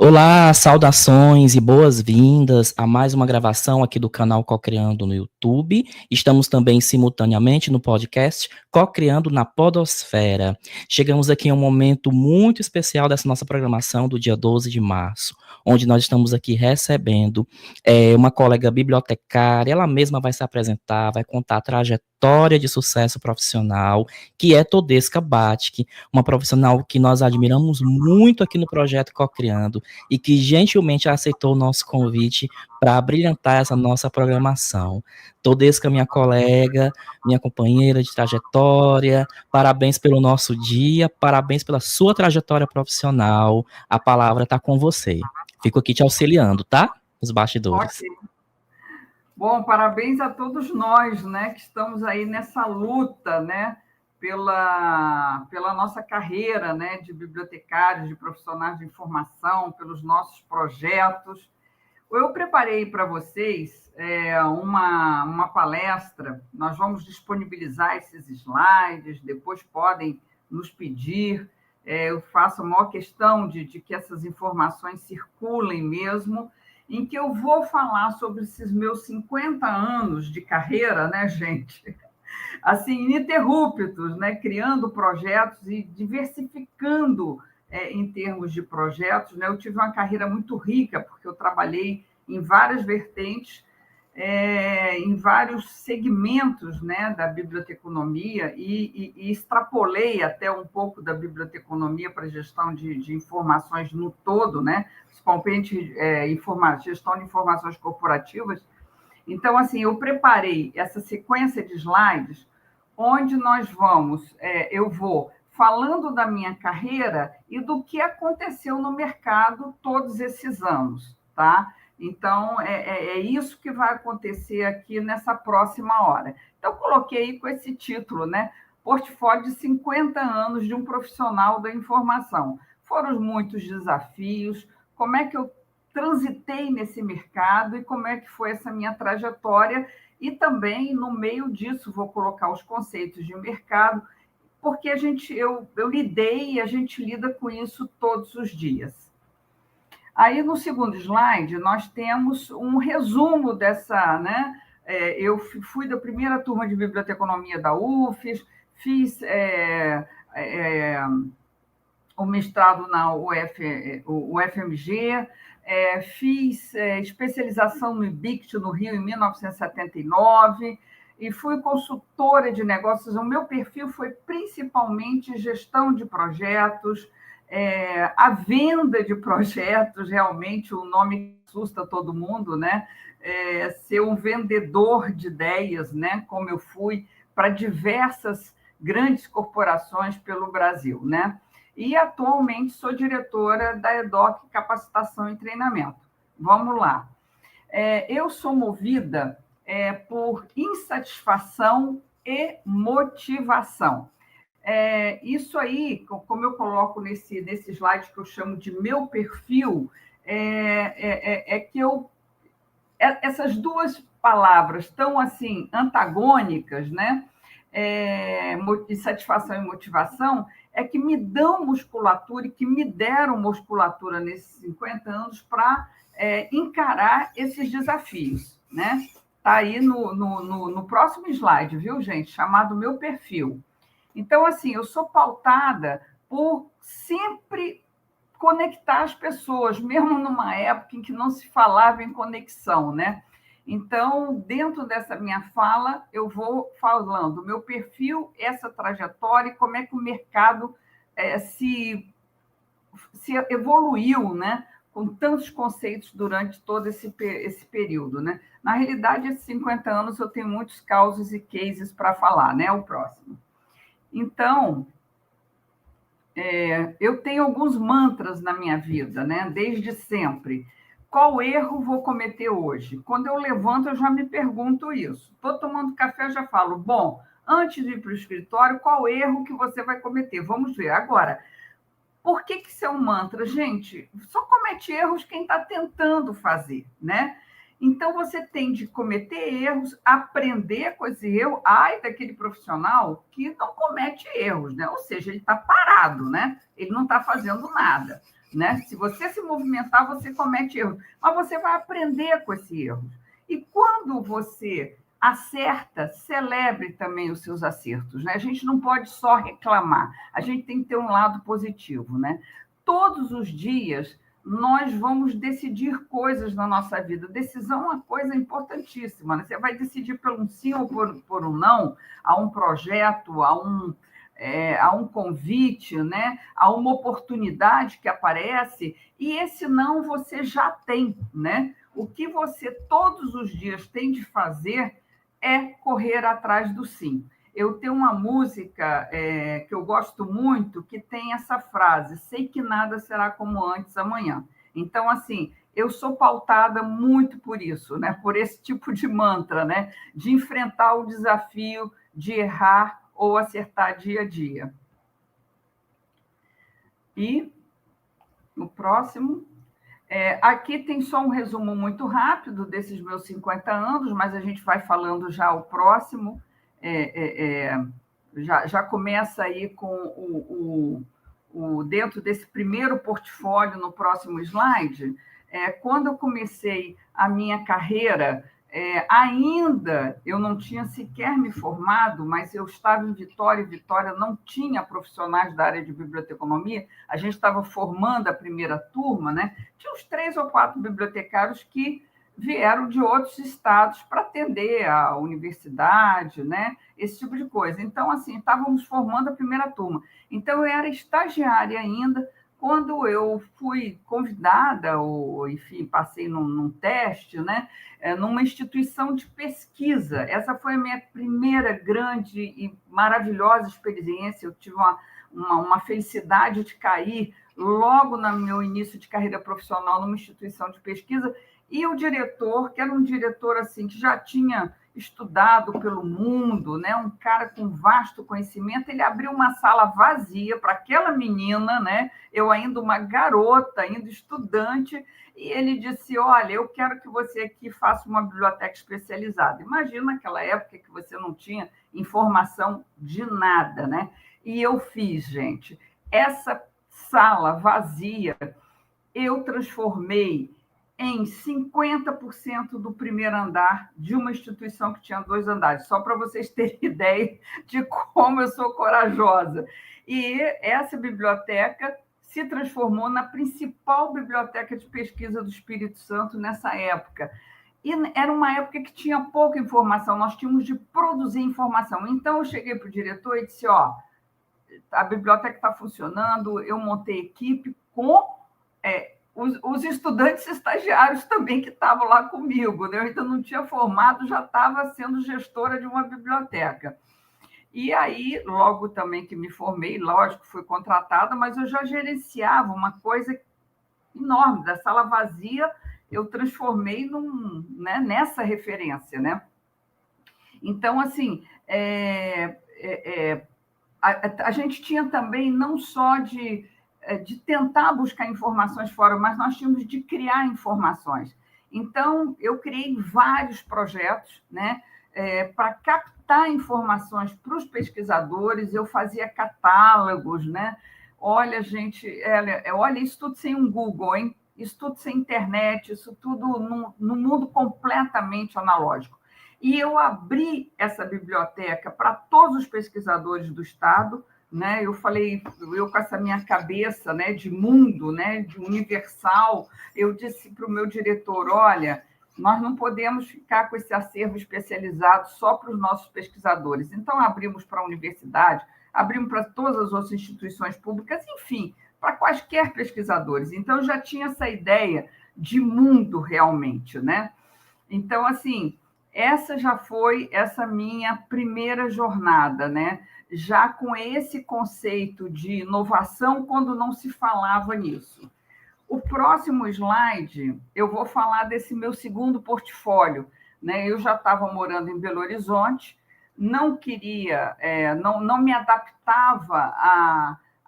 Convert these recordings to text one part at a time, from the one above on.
Olá, saudações e boas-vindas a mais uma gravação aqui do canal Cocriando no YouTube. Estamos também simultaneamente no podcast Cocriando na Podosfera. Chegamos aqui em um momento muito especial dessa nossa programação do dia 12 de março, onde nós estamos aqui recebendo uma colega bibliotecária. Ela mesma vai se apresentar, vai contar a trajetória de sucesso profissional, que é Todesca Batic, uma profissional que nós admiramos muito aqui no projeto Cocriando, e que gentilmente aceitou o nosso convite para brilhantar essa nossa programação. Todesca, minha colega, minha companheira de trajetória, parabéns pelo nosso dia, parabéns pela sua trajetória profissional. A palavra está com você. Fico aqui te auxiliando, tá? Os bastidores. Ok. Bom, parabéns a todos nós, né, que estamos aí nessa luta, né, pela nossa carreira, né, de bibliotecários, de profissionais de informação, pelos nossos projetos. Eu preparei para vocês uma palestra, nós vamos disponibilizar esses slides, depois podem nos pedir, eu faço a maior questão de que essas informações circulem mesmo, em que eu vou falar sobre esses meus 50 anos de carreira, né, gente? Assim, ininterruptos, né? Criando projetos e diversificando em termos de projetos. Né? Eu tive uma carreira muito rica, porque eu trabalhei em várias vertentes, em vários segmentos, né, da biblioteconomia e extrapolei até um pouco da biblioteconomia para a gestão de informações no todo, né, principalmente gestão de informações corporativas. Então, assim, eu preparei essa sequência de slides onde eu vou falando da minha carreira e do que aconteceu no mercado todos esses anos, tá? Então, é isso que vai acontecer aqui nessa próxima hora. Então, coloquei com esse título, né? Portfólio de 50 anos de um profissional da informação. Foram muitos desafios, como é que eu transitei nesse mercado e como é que foi essa minha trajetória. E também, no meio disso, vou colocar os conceitos de mercado, porque eu lidei e a gente lida com isso todos os dias. Aí, no segundo slide, nós temos um resumo dessa, né? Eu fui da primeira turma de biblioteconomia da UFES, fiz o mestrado na UFMG, fiz especialização no IBICT no Rio em 1979 e fui consultora de negócios. O meu perfil foi principalmente gestão de projetos, a venda de projetos, realmente o nome assusta todo mundo, né? Ser um vendedor de ideias, né? Como eu fui para diversas grandes corporações pelo Brasil, né? E atualmente sou diretora da EDOC Capacitação e Treinamento. Vamos lá. Eu sou movida por insatisfação e motivação. Isso aí, como eu coloco nesse slide que eu chamo de meu perfil, essas duas palavras tão assim antagônicas, né? Insatisfação e motivação, é que me dão musculatura e que me deram musculatura nesses 50 anos para encarar esses desafios, né? Está aí no próximo slide, viu, gente? Chamado Meu Perfil. Então, assim, eu sou pautada por sempre conectar as pessoas, mesmo numa época em que não se falava em conexão, né? Então, dentro dessa minha fala, eu vou falando meu perfil, essa trajetória, e como é que o mercado se evoluiu, né? Com tantos conceitos durante todo esse período, né? Na realidade, esses 50 anos eu tenho muitos causos e cases para falar, né? O próximo. Então, eu tenho alguns mantras na minha vida, né? Desde sempre. Qual erro vou cometer hoje? Quando eu levanto, eu já me pergunto isso. Estou tomando café, já falo, bom, antes de ir para o escritório, qual erro que você vai cometer? Vamos ver. Agora, por que isso é um mantra? Gente, só comete erros quem está tentando fazer, né? Então, você tem de cometer erros, aprender com esse erro. Ai, daquele profissional que não comete erros, né? Ou seja, ele está parado, né? Ele não está fazendo nada. né? Se você se movimentar, você comete erros, mas você vai aprender com esse erro. E quando você acerta, celebre também os seus acertos, né? A gente não pode só reclamar, a gente tem que ter um lado positivo, né? Todos os dias nós vamos decidir coisas na nossa vida. Decisão é uma coisa importantíssima, né? Você vai decidir por um sim ou por um não a um projeto, a um convite, né? A uma oportunidade que aparece, e esse não você já tem, né? O que você todos os dias tem de fazer é correr atrás do sim. Eu tenho uma música que eu gosto muito, que tem essa frase: sei que nada será como antes amanhã. Então, assim, eu sou pautada muito por isso, né? Por esse tipo de mantra, né? De enfrentar o desafio de errar ou acertar dia a dia. E no próximo... aqui tem só um resumo muito rápido desses meus 50 anos, mas a gente vai falando já o próximo. Já começa aí com dentro desse primeiro portfólio, no próximo slide. Quando eu comecei a minha carreira, ainda eu não tinha sequer me formado, mas eu estava em Vitória, e Vitória não tinha profissionais da área de biblioteconomia, a gente estava formando a primeira turma, né? Tinha uns 3 ou 4 bibliotecários que vieram de outros estados para atender a universidade, né? Esse tipo de coisa. Então, assim, estávamos formando a primeira turma. Então, eu era estagiária ainda. Quando eu fui convidada, ou, enfim, passei num teste, né? Numa instituição de pesquisa. Essa foi a minha primeira grande e maravilhosa experiência. Eu tive uma felicidade de cair logo no meu início de carreira profissional numa instituição de pesquisa, e o diretor, que era um diretor assim, que já tinha estudado pelo mundo, né? Um cara com vasto conhecimento, ele abriu uma sala vazia para aquela menina, né? Eu ainda uma garota, ainda estudante, e ele disse: olha, eu quero que você aqui faça uma biblioteca especializada. Imagina naquela época que você não tinha informação de nada, né? E eu fiz, gente, essa sala vazia, eu transformei em 50% do primeiro andar de uma instituição que tinha 2 andares, só para vocês terem ideia de como eu sou corajosa. E essa biblioteca se transformou na principal biblioteca de pesquisa do Espírito Santo nessa época. E era uma época que tinha pouca informação, nós tínhamos de produzir informação. Então, eu cheguei para o diretor e disse: ó, a biblioteca está funcionando, eu montei equipe com os estudantes estagiários também que estavam lá comigo, né? Eu ainda não tinha formado, já estava sendo gestora de uma biblioteca. E aí, logo também que me formei, lógico, fui contratada, mas eu já gerenciava uma coisa enorme, da sala vazia, eu transformei nessa referência, né? Então, assim, a gente tinha também não só de tentar buscar informações fora, mas nós tínhamos de criar informações. Então, eu criei vários projetos, né, para captar informações para os pesquisadores, eu fazia catálogos, né? Olha, gente, olha, isso tudo sem um Google, hein? Isso tudo sem internet, isso tudo no mundo completamente analógico. E eu abri essa biblioteca para todos os pesquisadores do Estado, né? Eu falei, eu com essa minha cabeça, né, de mundo, né, de universal, eu disse para o meu diretor: olha, nós não podemos ficar com esse acervo especializado só para os nossos pesquisadores. Então, abrimos para a universidade, abrimos para todas as outras instituições públicas, enfim, para quaisquer pesquisadores. Então, eu já tinha essa ideia de mundo realmente, né? Então, assim, essa já foi essa minha primeira jornada, né? Já com esse conceito de inovação, quando não se falava nisso. O próximo slide, eu vou falar desse meu segundo portfólio, né? Eu já estava morando em Belo Horizonte, não queria, não me adaptava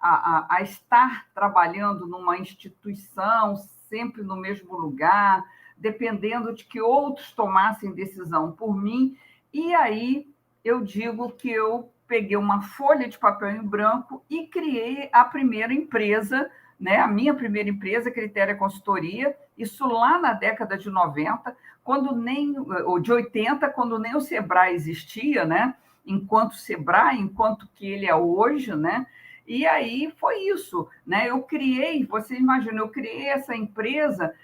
a estar trabalhando numa instituição, sempre no mesmo lugar, dependendo de que outros tomassem decisão por mim. E aí eu digo que eu peguei uma folha de papel em branco e criei a primeira empresa né? A minha primeira empresa, Critéria Consultoria, isso lá na década de 90, ou de 80, quando nem o Sebrae existia, né? Enquanto Sebrae, enquanto que ele é hoje, né? E aí foi isso, né? Você imagina, eu criei essa empresa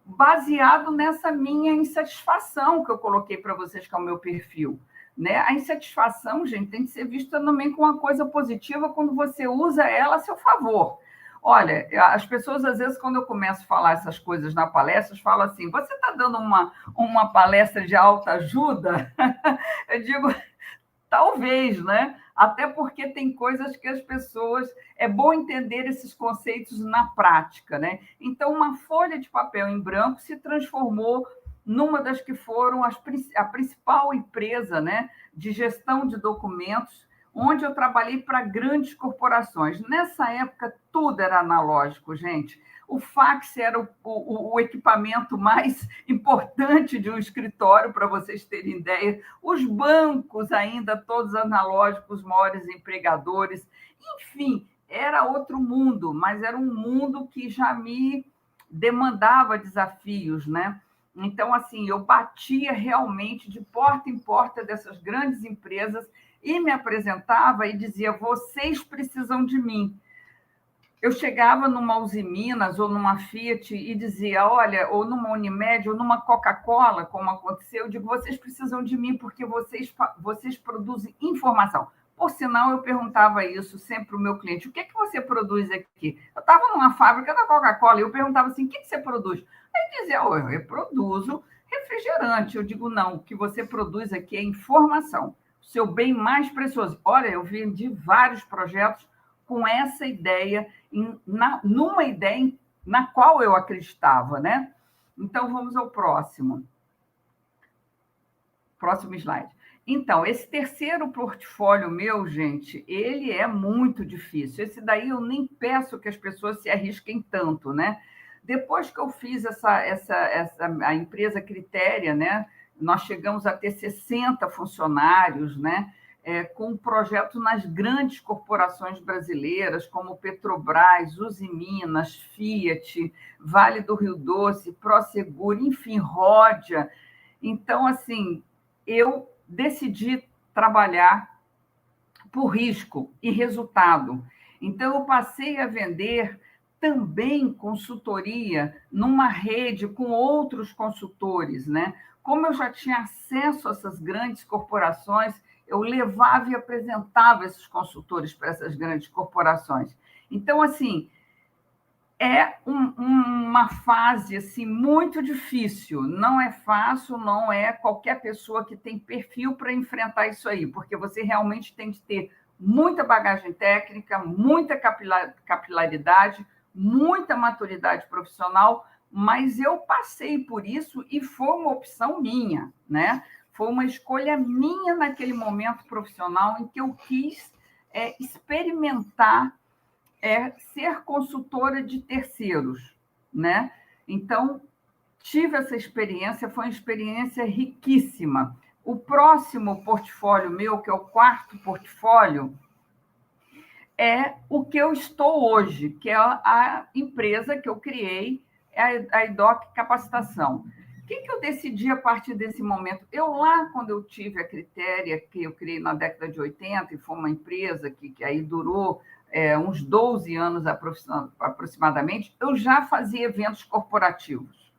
baseado nessa minha insatisfação que eu coloquei para vocês, que é o meu perfil. Né? A insatisfação, gente, tem que ser vista também como uma coisa positiva quando você usa ela a seu favor. Olha, as pessoas, às vezes, quando eu começo a falar essas coisas na palestra, falam assim, você está dando uma palestra de autoajuda? Eu digo, talvez, né? Até porque tem coisas que as pessoas... É bom entender esses conceitos na prática, né? Então, uma folha de papel em branco se transformou numa das que foram a principal empresa, né, de gestão de documentos, onde eu trabalhei para grandes corporações. Nessa época, tudo era analógico, gente. O fax era o equipamento mais importante de um escritório, para vocês terem ideia. Os bancos ainda, todos analógicos, os maiores empregadores. Enfim, era outro mundo, mas era um mundo que já me demandava desafios, né? Então, assim, eu batia realmente de porta em porta dessas grandes empresas e me apresentava e dizia, vocês precisam de mim. Eu chegava numa Uzi Minas ou numa Fiat e dizia, olha, ou numa Unimed ou numa Coca-Cola, como aconteceu, eu digo, vocês precisam de mim porque vocês produzem informação. Por sinal, eu perguntava isso sempre para o meu cliente, o que é que você produz aqui? Eu estava numa fábrica da Coca-Cola e eu perguntava assim, o que você produz? Aí ele dizia, oh, eu produzo refrigerante. Eu digo, não, o que você produz aqui é informação, o seu bem mais precioso. Olha, eu vendi vários projetos com essa ideia, numa ideia na qual eu acreditava, né? Então, vamos ao próximo. Próximo slide. Então, esse terceiro portfólio meu, gente, ele é muito difícil. Esse daí eu nem peço que as pessoas se arrisquem tanto, né? Depois que eu fiz a empresa Critéria, né? Nós chegamos a ter 60 funcionários, né? Com projetos nas grandes corporações brasileiras, como Petrobras, Uzi Minas, Fiat, Vale do Rio Doce, Prosegur, enfim, Ródia. Então, assim, eu decidi trabalhar por risco e resultado. Então, eu passei a vender também consultoria numa rede com outros consultores, né? Como eu já tinha acesso a essas grandes corporações, eu levava e apresentava esses consultores para essas grandes corporações. Então, assim, uma fase assim, muito difícil. Não é fácil, não é qualquer pessoa que tem perfil para enfrentar isso aí, porque você realmente tem que ter muita bagagem técnica, muita capilaridade, muita maturidade profissional, mas eu passei por isso e foi uma opção minha, né? Foi uma escolha minha naquele momento profissional em que eu quis experimentar ser consultora de terceiros, né? Então, tive essa experiência, foi uma experiência riquíssima. O próximo portfólio meu, que é o quarto portfólio, é o que eu estou hoje, que é a empresa que eu criei, a IDOC Capacitação. O que eu decidi a partir desse momento? Quando eu tive a Critéria, que eu criei na década de 80, e foi uma empresa que aí durou uns 12 anos aproximadamente, eu já fazia eventos corporativos.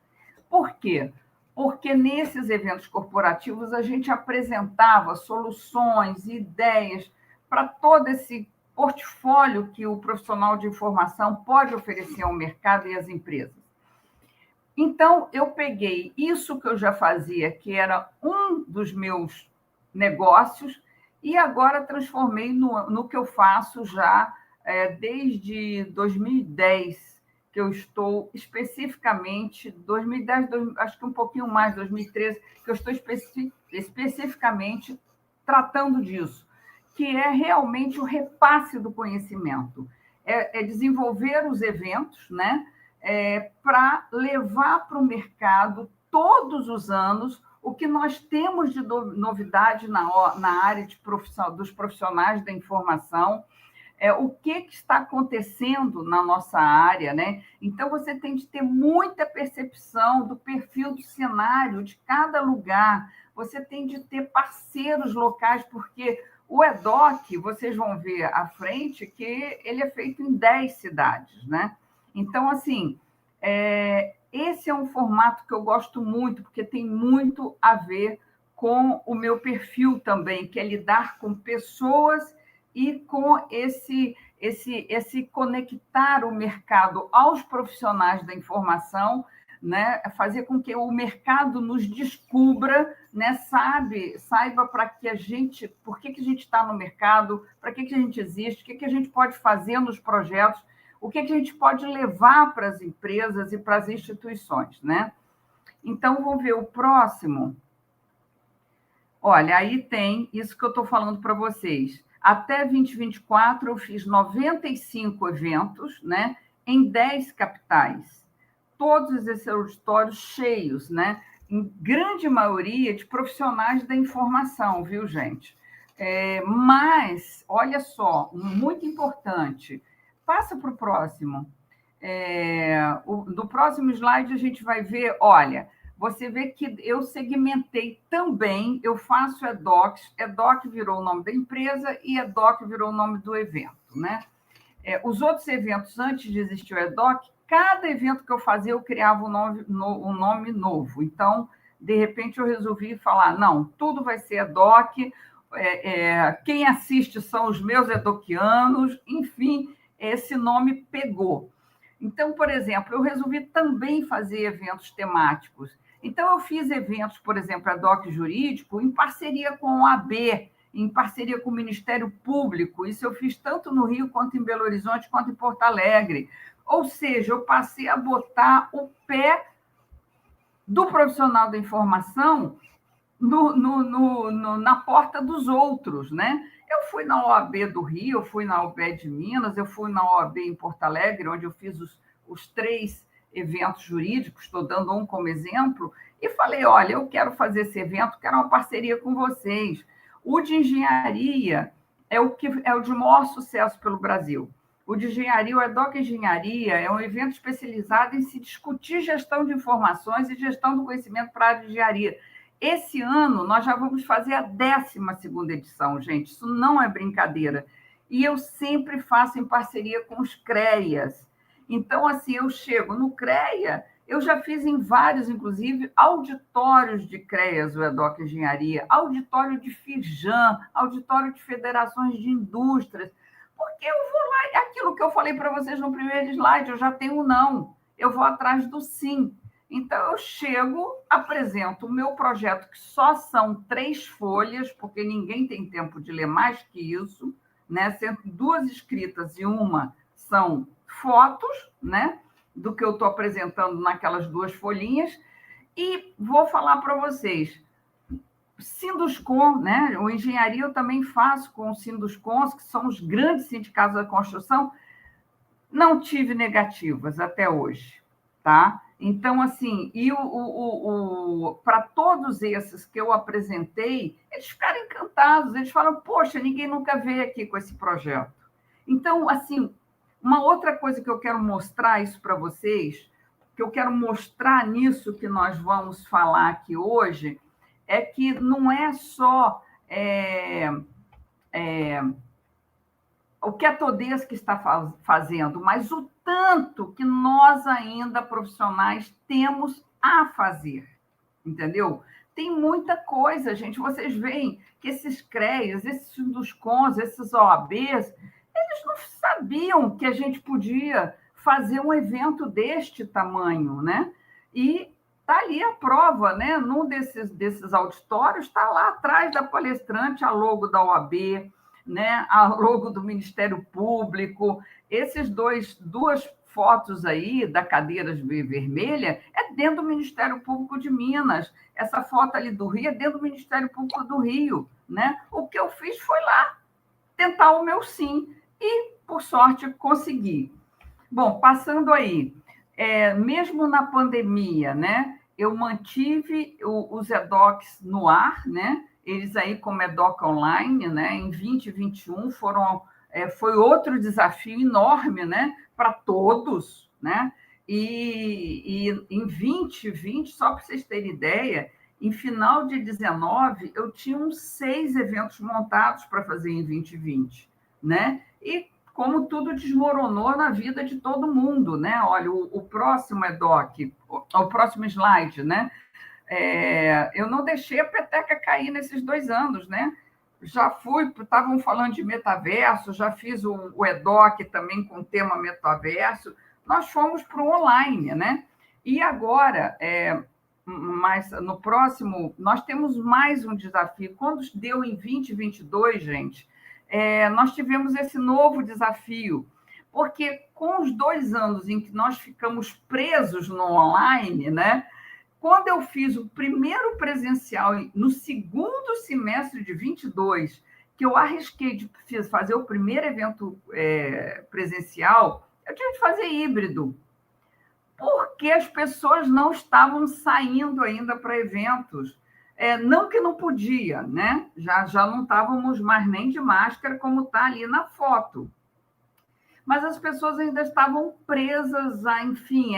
Por quê? Porque nesses eventos corporativos a gente apresentava soluções, ideias para todo esse portfólio que o profissional de informação pode oferecer ao mercado e às empresas. Então, eu peguei isso que eu já fazia, que era um dos meus negócios, e agora transformei no que eu faço já desde 2010, que eu estou especificamente, 2010, acho que um pouquinho mais, 2013, que eu estou especificamente tratando disso, que é realmente o repasse do conhecimento, desenvolver os eventos, né, para levar para o mercado todos os anos o que nós temos de novidade na área dos profissionais da informação, o que está acontecendo na nossa área, né? Então, você tem de ter muita percepção do perfil do cenário de cada lugar, você tem de ter parceiros locais, porque o EDOC, vocês vão ver à frente, que ele é feito em 10 cidades, né? Então, assim, esse é um formato que eu gosto muito, porque tem muito a ver com o meu perfil também, que é lidar com pessoas e com esse conectar o mercado aos profissionais da informação, né? Fazer com que o mercado nos descubra, né? Saiba para que a gente, por que a gente está no mercado, para que a gente existe, o que a gente pode fazer nos projetos, o que a gente pode levar para as empresas e para as instituições, né? Então, vamos ver o próximo. Olha, aí tem isso que eu estou falando para vocês. Até 2024, eu fiz 95 eventos, né, em 10 capitais. Todos esses auditórios cheios, né, em grande maioria de profissionais da informação, viu, gente? Mas, olha só, muito importante. Passa para o próximo. No próximo slide, a gente vai ver, olha, você vê que eu segmentei também, eu faço EDOCs, EDOC virou o nome da empresa e EDOC virou o nome do evento, né? Os outros eventos, antes de existir o EDOC, cada evento que eu fazia, eu criava um nome novo. Então, de repente, eu resolvi falar, não, tudo vai ser EDOC, quem assiste são os meus edocianos, enfim, esse nome pegou. Então, por exemplo, eu resolvi também fazer eventos temáticos. Então, eu fiz eventos, por exemplo, EDOC Jurídico, em parceria com a OAB, em parceria com o Ministério Público. Isso eu fiz tanto no Rio, quanto em Belo Horizonte, quanto em Porto Alegre. Ou seja, eu passei a botar o pé do profissional da informação na porta dos outros, né? Eu fui na OAB do Rio, eu fui na OAB de Minas, eu fui na OAB em Porto Alegre, onde eu fiz os 3 eventos jurídicos, estou dando um como exemplo, e falei, olha, eu quero fazer esse evento, quero uma parceria com vocês. O de engenharia é o de maior sucesso pelo Brasil. O de engenharia, o EDOC Engenharia, é um evento especializado em se discutir gestão de informações e gestão do conhecimento para a área de engenharia. Esse ano, nós já vamos fazer a 12ª edição, gente. Isso não é brincadeira. E eu sempre faço em parceria com os CREAs. Então, assim, eu chego no CREA, eu já fiz em vários, inclusive, auditórios de CREAs, o EDOC Engenharia, auditório de FIRJAN, auditório de federações de indústrias, porque eu vou lá, é aquilo que eu falei para vocês no primeiro slide, eu já tenho um não, eu vou atrás do sim. Então, eu chego, apresento o meu projeto, que só são 3 folhas, porque ninguém tem tempo de ler mais que isso, né? Sendo 2 escritas e uma são fotos, né? Do que eu estou apresentando naquelas 2 folhinhas, e vou falar para vocês, Sinduscon, né? O engenharia eu também faço com os Sinduscons, que são os grandes sindicatos da construção, não tive negativas até hoje, tá? Então, assim, e para todos esses que eu apresentei, eles ficaram encantados, eles falam, poxa, ninguém nunca veio aqui com esse projeto. Então, assim, uma outra coisa que eu quero mostrar isso para vocês, que eu quero mostrar nisso que nós vamos falar aqui hoje, é que não é só o que a Todesca está fazendo, mas o tanto que nós ainda, profissionais, temos a fazer, entendeu? Tem muita coisa, gente. Vocês veem que esses CREAs, esses Sinduscons, esses OABs, eles não sabiam que a gente podia fazer um evento deste tamanho, né? E está ali a prova, né? Num desses auditórios, está lá atrás da palestrante a logo da OAB, né? A logo do Ministério Público. Esses duas fotos aí da cadeira vermelha é dentro do Ministério Público de Minas. Essa foto ali do Rio é dentro do Ministério Público do Rio, né? O que eu fiz foi lá tentar o meu sim e, por sorte, consegui. Bom, passando aí, mesmo na pandemia, né? Eu mantive os EDOCs no ar, né? Eles aí como EDOC online, né? Em 2021 foram foi outro desafio enorme, né, para todos, né? E em 2020, só para vocês terem ideia, em final de 19, eu tinha uns 6 eventos montados para fazer em 2020, né? E como tudo desmoronou na vida de todo mundo, né? Olha, o próximo EDOC, o próximo slide, né? Eu não deixei a peteca cair nesses 2 anos, né? Já estavam falando de metaverso, já fiz o EDOC também com o tema metaverso, nós fomos para o online, né? E agora, mas no próximo, nós temos mais um desafio. Quando deu em 2022, gente, nós tivemos esse novo desafio, porque com os 2 anos em que nós ficamos presos no online, né? Quando eu fiz o primeiro presencial no segundo semestre de 22, que eu arrisquei de fazer o primeiro evento presencial, eu tive que fazer híbrido, porque as pessoas não estavam saindo ainda para eventos. Não que não podia, né? Já não estávamos mais nem de máscara, como está ali na foto. Mas as pessoas ainda estavam presas a, enfim,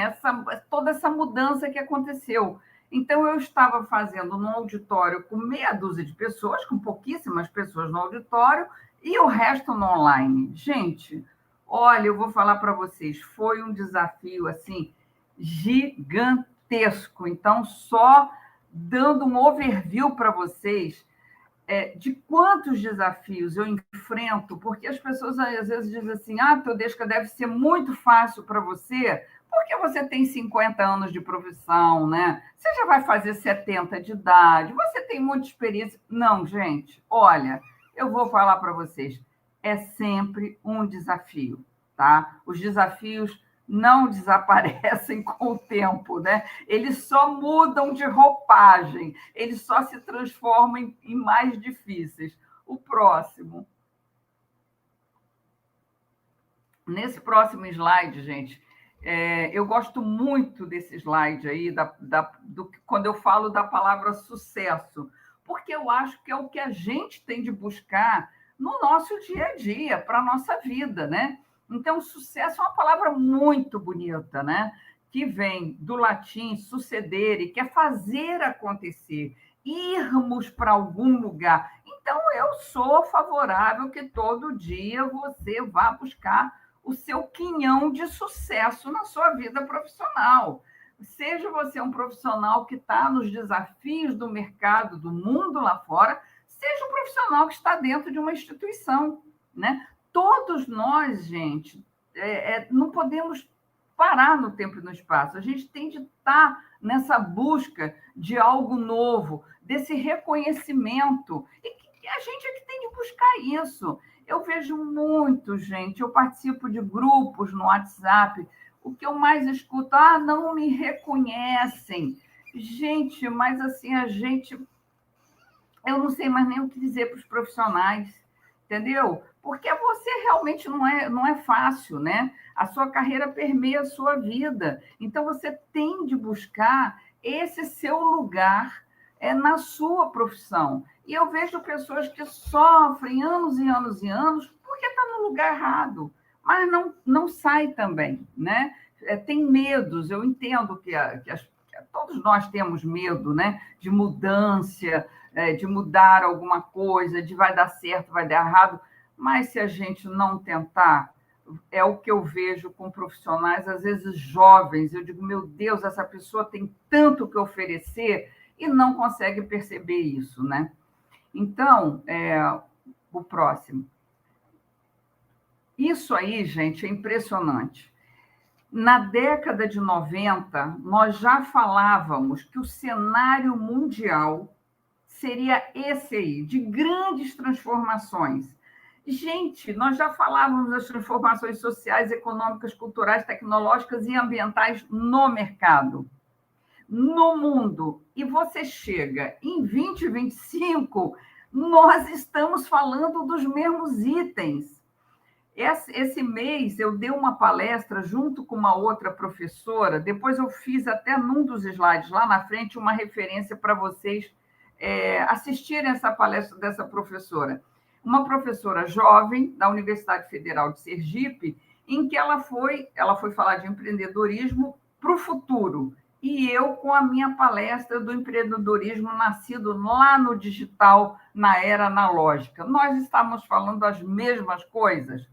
toda essa mudança que aconteceu. Então, eu estava fazendo num auditório com meia dúzia de pessoas, com pouquíssimas pessoas no auditório, e o resto no online. Gente, olha, eu vou falar para vocês, foi um desafio, assim, gigantesco. Então, só dando um overview para vocês, de quantos desafios eu enfrento, porque as pessoas às vezes dizem assim, Todesca, deve ser muito fácil para você, porque você tem 50 anos de profissão, né? Você já vai fazer 70 de idade, você tem muita experiência. Não, gente, olha, eu vou falar para vocês, é sempre um desafio, tá? Os desafios não desaparecem com o tempo, né? Eles só mudam de roupagem, eles só se transformam em mais difíceis. O próximo. Nesse próximo slide, gente, eu gosto muito desse slide aí, quando eu falo da palavra sucesso, porque eu acho que é o que a gente tem de buscar no nosso dia a dia, para a nossa vida, né? Então, sucesso é uma palavra muito bonita, né? Que vem do latim sucedere, que é fazer acontecer, irmos para algum lugar. Então, eu sou favorável que todo dia você vá buscar o seu quinhão de sucesso na sua vida profissional. Seja você um profissional que está nos desafios do mercado, do mundo lá fora, seja um profissional que está dentro de uma instituição, né? Todos nós, gente, não podemos parar no tempo e no espaço. A gente tem de estar nessa busca de algo novo, desse reconhecimento. E a gente é que tem de buscar isso. Eu vejo muito, gente, eu participo de grupos no WhatsApp, o que eu mais escuto, não me reconhecem. Gente, mas assim, eu não sei mais nem o que dizer para os profissionais, entendeu? Porque você realmente não é fácil, né? A sua carreira permeia a sua vida. Então, você tem de buscar esse seu lugar na sua profissão. E eu vejo pessoas que sofrem anos e anos e anos porque está no lugar errado, mas não sai também, né? Tem medos, eu entendo que todos nós temos medo, né? De mudança, de mudar alguma coisa, de vai dar certo, vai dar errado, mas se a gente não tentar, é o que eu vejo com profissionais, às vezes jovens, eu digo, meu Deus, essa pessoa tem tanto que oferecer e não consegue perceber isso, né? Então, o próximo. Isso aí, gente, é impressionante. Na década de 90, nós já falávamos que o cenário mundial seria esse aí, de grandes transformações. Gente, nós já falávamos das transformações sociais, econômicas, culturais, tecnológicas e ambientais no mercado, no mundo. E você chega em 2025, nós estamos falando dos mesmos itens. Esse mês eu dei uma palestra junto com uma outra professora, depois eu fiz até num dos slides lá na frente uma referência para vocês assistirem essa palestra dessa professora. uma professora jovem da Universidade Federal de Sergipe, em que ela foi falar de empreendedorismo para o futuro. E eu com a minha palestra do empreendedorismo nascido lá no digital, na era analógica. Nós estávamos falando as mesmas coisas.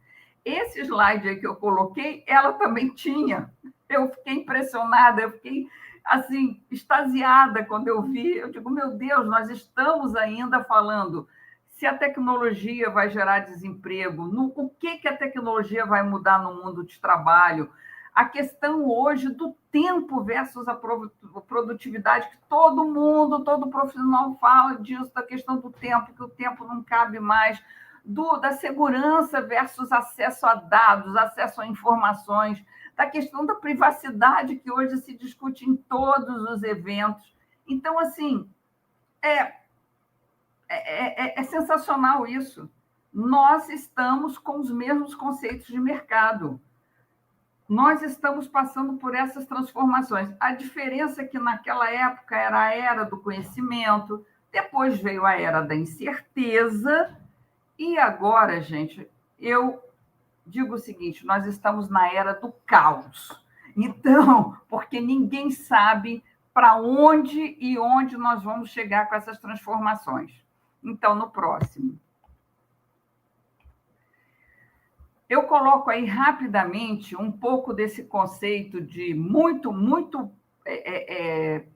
Esse slide aí que eu coloquei, ela também tinha. Eu fiquei impressionada, eu fiquei assim, extasiada quando eu vi. Eu digo, meu Deus, nós estamos ainda falando se a tecnologia vai gerar desemprego, o que a tecnologia vai mudar no mundo de trabalho, a questão hoje do tempo versus a produtividade, que todo profissional fala disso, da questão do tempo, que o tempo não cabe mais, da segurança versus acesso a dados, acesso a informações, da questão da privacidade, que hoje se discute em todos os eventos. Então, assim, é sensacional isso. Nós estamos com os mesmos conceitos de mercado. Nós estamos passando por essas transformações. A diferença é que naquela época era a era do conhecimento, depois veio a era da incerteza, e agora, gente, eu digo o seguinte, nós estamos na era do caos. Então, porque ninguém sabe para onde e onde nós vamos chegar com essas transformações. Então, no próximo. Eu coloco aí rapidamente um pouco desse conceito de muito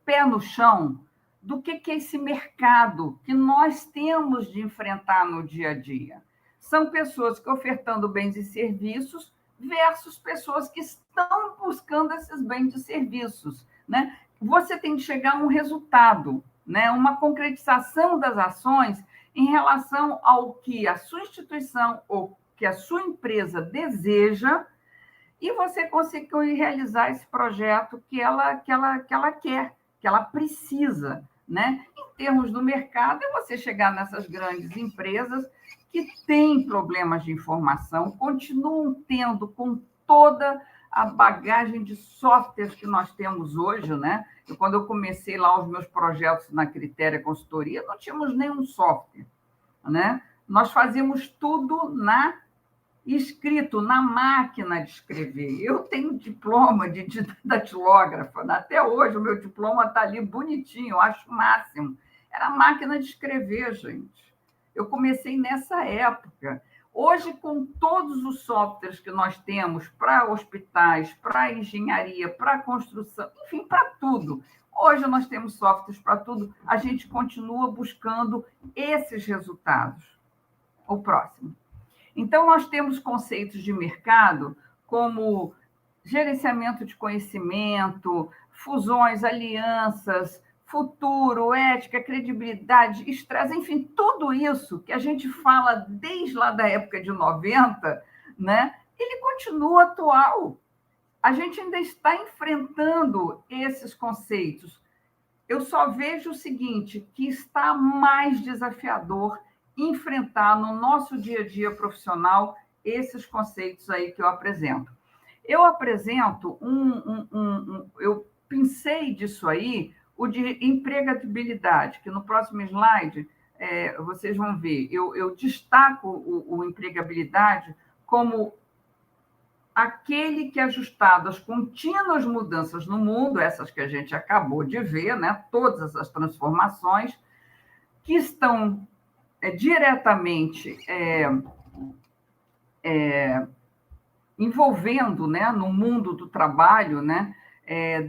pé no chão do que é esse mercado que nós temos de enfrentar no dia a dia. São pessoas que ofertando bens e serviços versus pessoas que estão buscando esses bens e serviços, né? Você tem que chegar a um resultado, né? Uma concretização das ações em relação ao que a sua instituição ou que a sua empresa deseja e você conseguir realizar esse projeto que ela quer, que ela precisa, né? Em termos do mercado, é você chegar nessas grandes empresas que têm problemas de informação, continuam tendo com toda a bagagem de softwares que nós temos hoje, né? Quando eu comecei lá os meus projetos na Critéria Consultoria, não tínhamos nenhum software, né? Nós fazíamos tudo escrito na máquina de escrever. Eu tenho diploma de datilógrafa, até hoje o meu diploma está ali bonitinho, eu acho o máximo. Era máquina de escrever, gente. Eu comecei nessa época. Hoje, com todos os softwares que nós temos para hospitais, para engenharia, para construção, enfim, para tudo. Hoje nós temos softwares para tudo, a gente continua buscando esses resultados. O próximo. Então, nós temos conceitos de mercado como gerenciamento de conhecimento, fusões, alianças, futuro, ética, credibilidade, estresse, enfim, tudo isso que a gente fala desde lá da época de 90, né? Ele continua atual. A gente ainda está enfrentando esses conceitos. Eu só vejo o seguinte, que está mais desafiador enfrentar no nosso dia a dia profissional esses conceitos aí que eu apresento. Eu apresento eu pensei disso aí, o de empregabilidade, que no próximo slide vocês vão ver. Eu destaco o empregabilidade como aquele que, ajustado às contínuas mudanças no mundo, essas que a gente acabou de ver, né? Todas essas transformações, que estão diretamente envolvendo, né, no mundo do trabalho, né,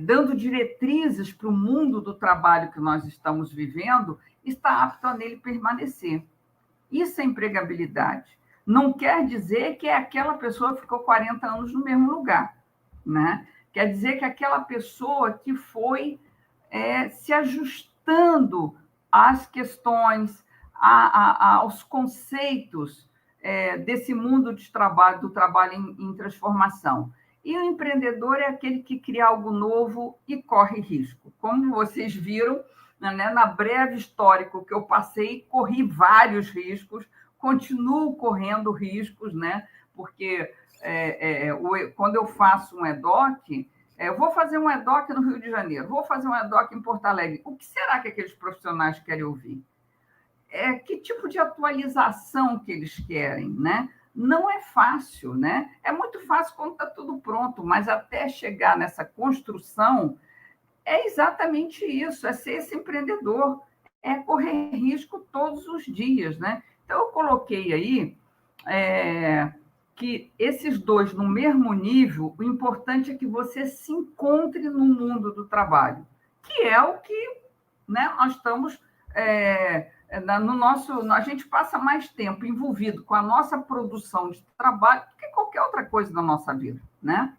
dando diretrizes para o mundo do trabalho que nós estamos vivendo, está apto a nele permanecer. Isso é empregabilidade. Não quer dizer que é aquela pessoa que ficou 40 anos no mesmo lugar, né? Quer dizer que aquela pessoa que foi se ajustando às questões, aos conceitos desse mundo de trabalho, do trabalho em transformação. E o empreendedor é aquele que cria algo novo e corre risco. Como vocês viram, né, na breve histórico que eu passei, corri vários riscos, continuo correndo riscos, né? Porque quando eu faço um EDOC, eu vou fazer um EDOC no Rio de Janeiro, vou fazer um EDOC em Porto Alegre. O que será que aqueles profissionais querem ouvir? que tipo de atualização que eles querem, né? Não é fácil, né? É muito fácil quando está tudo pronto, mas até chegar nessa construção é exatamente isso, é ser esse empreendedor, é correr risco todos os dias, né? Então, eu coloquei aí que esses dois no mesmo nível, o importante é que você se encontre no mundo do trabalho, que é o que, né, nós estamos no nosso. A gente passa mais tempo envolvido com a nossa produção de trabalho do que qualquer outra coisa da nossa vida, né?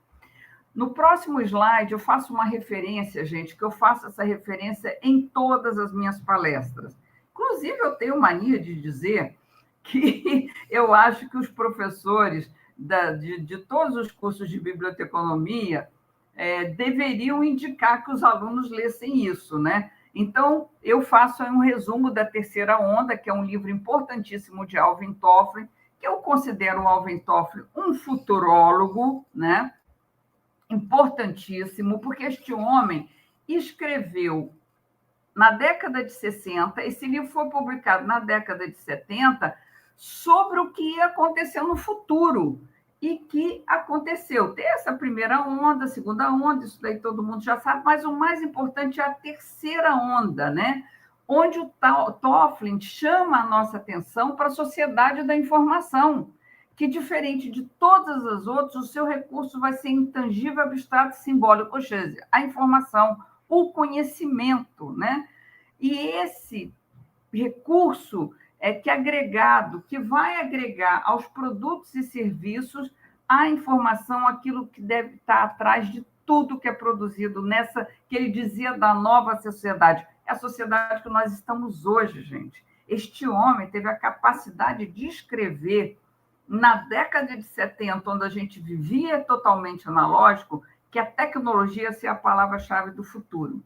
No próximo slide, eu faço uma referência, gente, que eu faço essa referência em todas as minhas palestras. Inclusive, eu tenho mania de dizer que eu acho que os professores de todos os cursos de biblioteconomia deveriam indicar que os alunos lessem isso, né? Então, eu faço um resumo da Terceira Onda, que é um livro importantíssimo de Alvin Toffler, que eu considero o Alvin Toffler um futurólogo, né? Importantíssimo, porque este homem escreveu na década de 60, esse livro foi publicado na década de 70, sobre o que ia acontecer no futuro, e que aconteceu. Tem essa primeira onda, segunda onda, isso daí todo mundo já sabe, mas o mais importante é a terceira onda, né? Onde o Toffler chama a nossa atenção para a sociedade da informação, que, diferente de todas as outras, o seu recurso vai ser intangível, abstrato e simbólico, ou seja, a informação, o conhecimento, né? E esse recurso que vai agregar aos produtos e serviços a informação, aquilo que deve estar atrás de tudo que é produzido nessa, que ele dizia, da nova sociedade. É a sociedade que nós estamos hoje, gente. Este homem teve a capacidade de escrever na década de 70, onde a gente vivia totalmente analógico, que a tecnologia seria a palavra-chave do futuro.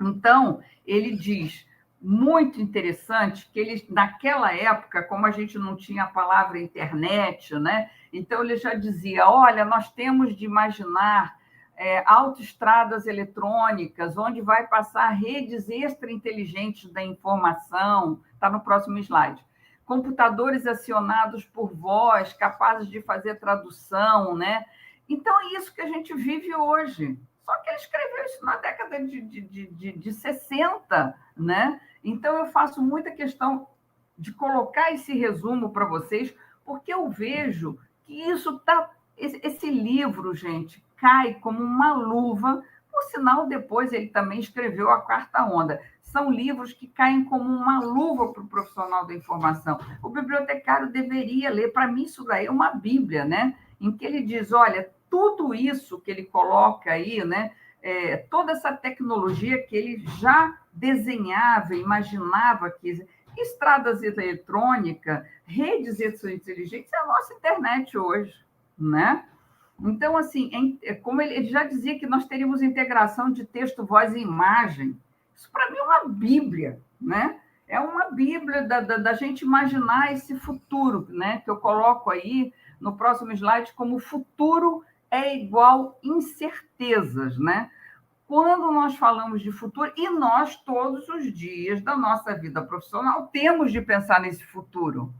Então, ele diz, muito interessante, que ele, naquela época, como a gente não tinha a palavra internet, né? Então ele já dizia, olha, nós temos de imaginar autoestradas eletrônicas, onde vai passar redes extra-inteligentes da informação, está no próximo slide, computadores acionados por voz, capazes de fazer tradução, né? Então, é isso que a gente vive hoje. Só que ele escreveu isso na década de 60, né? Então, eu faço muita questão de colocar esse resumo para vocês, porque eu vejo que isso está... Esse livro, gente, cai como uma luva. Por sinal, depois ele também escreveu A Quarta Onda. São livros que caem como uma luva para o profissional da informação. O bibliotecário deveria ler. Para mim, isso daí é uma bíblia, né? Em que ele diz, olha, tudo isso que ele coloca aí, né? Toda essa tecnologia que ele já desenhava, imaginava que estradas eletrônicas, redes inteligentes, é a nossa internet hoje, né? Então, assim, como ele já dizia que nós teríamos integração de texto, voz e imagem, isso para mim é uma bíblia, né? É uma bíblia da gente imaginar esse futuro, né? Que eu coloco aí no próximo slide como futuro é igual incertezas, né? Quando nós falamos de futuro, e nós todos os dias da nossa vida profissional temos de pensar nesse futuro.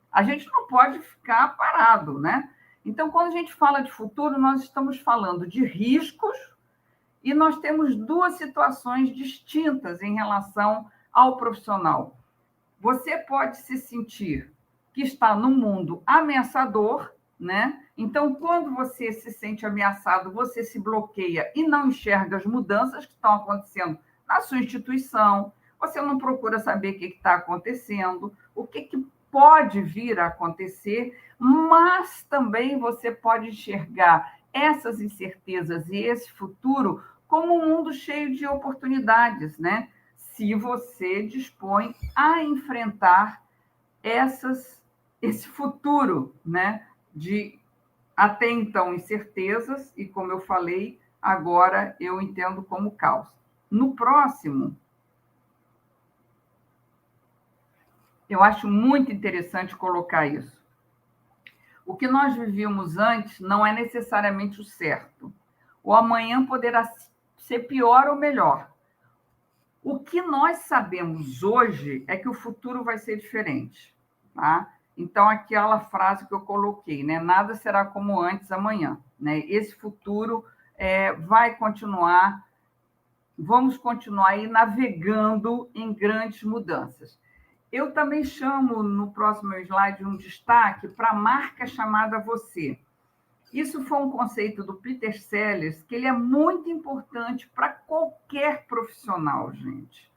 A gente não pode ficar parado, né? Então, quando a gente fala de futuro, nós estamos falando de riscos e nós temos duas situações distintas em relação ao profissional. Você pode se sentir que está num mundo ameaçador, né? Então, quando você se sente ameaçado, você se bloqueia e não enxerga as mudanças que estão acontecendo na sua instituição, você não procura saber o que está acontecendo, o que pode vir a acontecer, mas também você pode enxergar essas incertezas e esse futuro como um mundo cheio de oportunidades, né? Se você dispõe a enfrentar esse futuro, né? De até então incertezas, e como eu falei, agora eu entendo como caos. No próximo, eu acho muito interessante colocar isso. O que nós vivíamos antes não é necessariamente o certo. O amanhã poderá ser pior ou melhor. O que nós sabemos hoje é que o futuro vai ser diferente, tá? Então, aquela frase que eu coloquei, né? Nada será como antes amanhã, né? Esse futuro vai continuar, vamos continuar aí navegando em grandes mudanças. Eu também chamo, no próximo slide, um destaque para a marca chamada Você. Isso foi um conceito do Peter Sellers, que ele é muito importante para qualquer profissional, gente.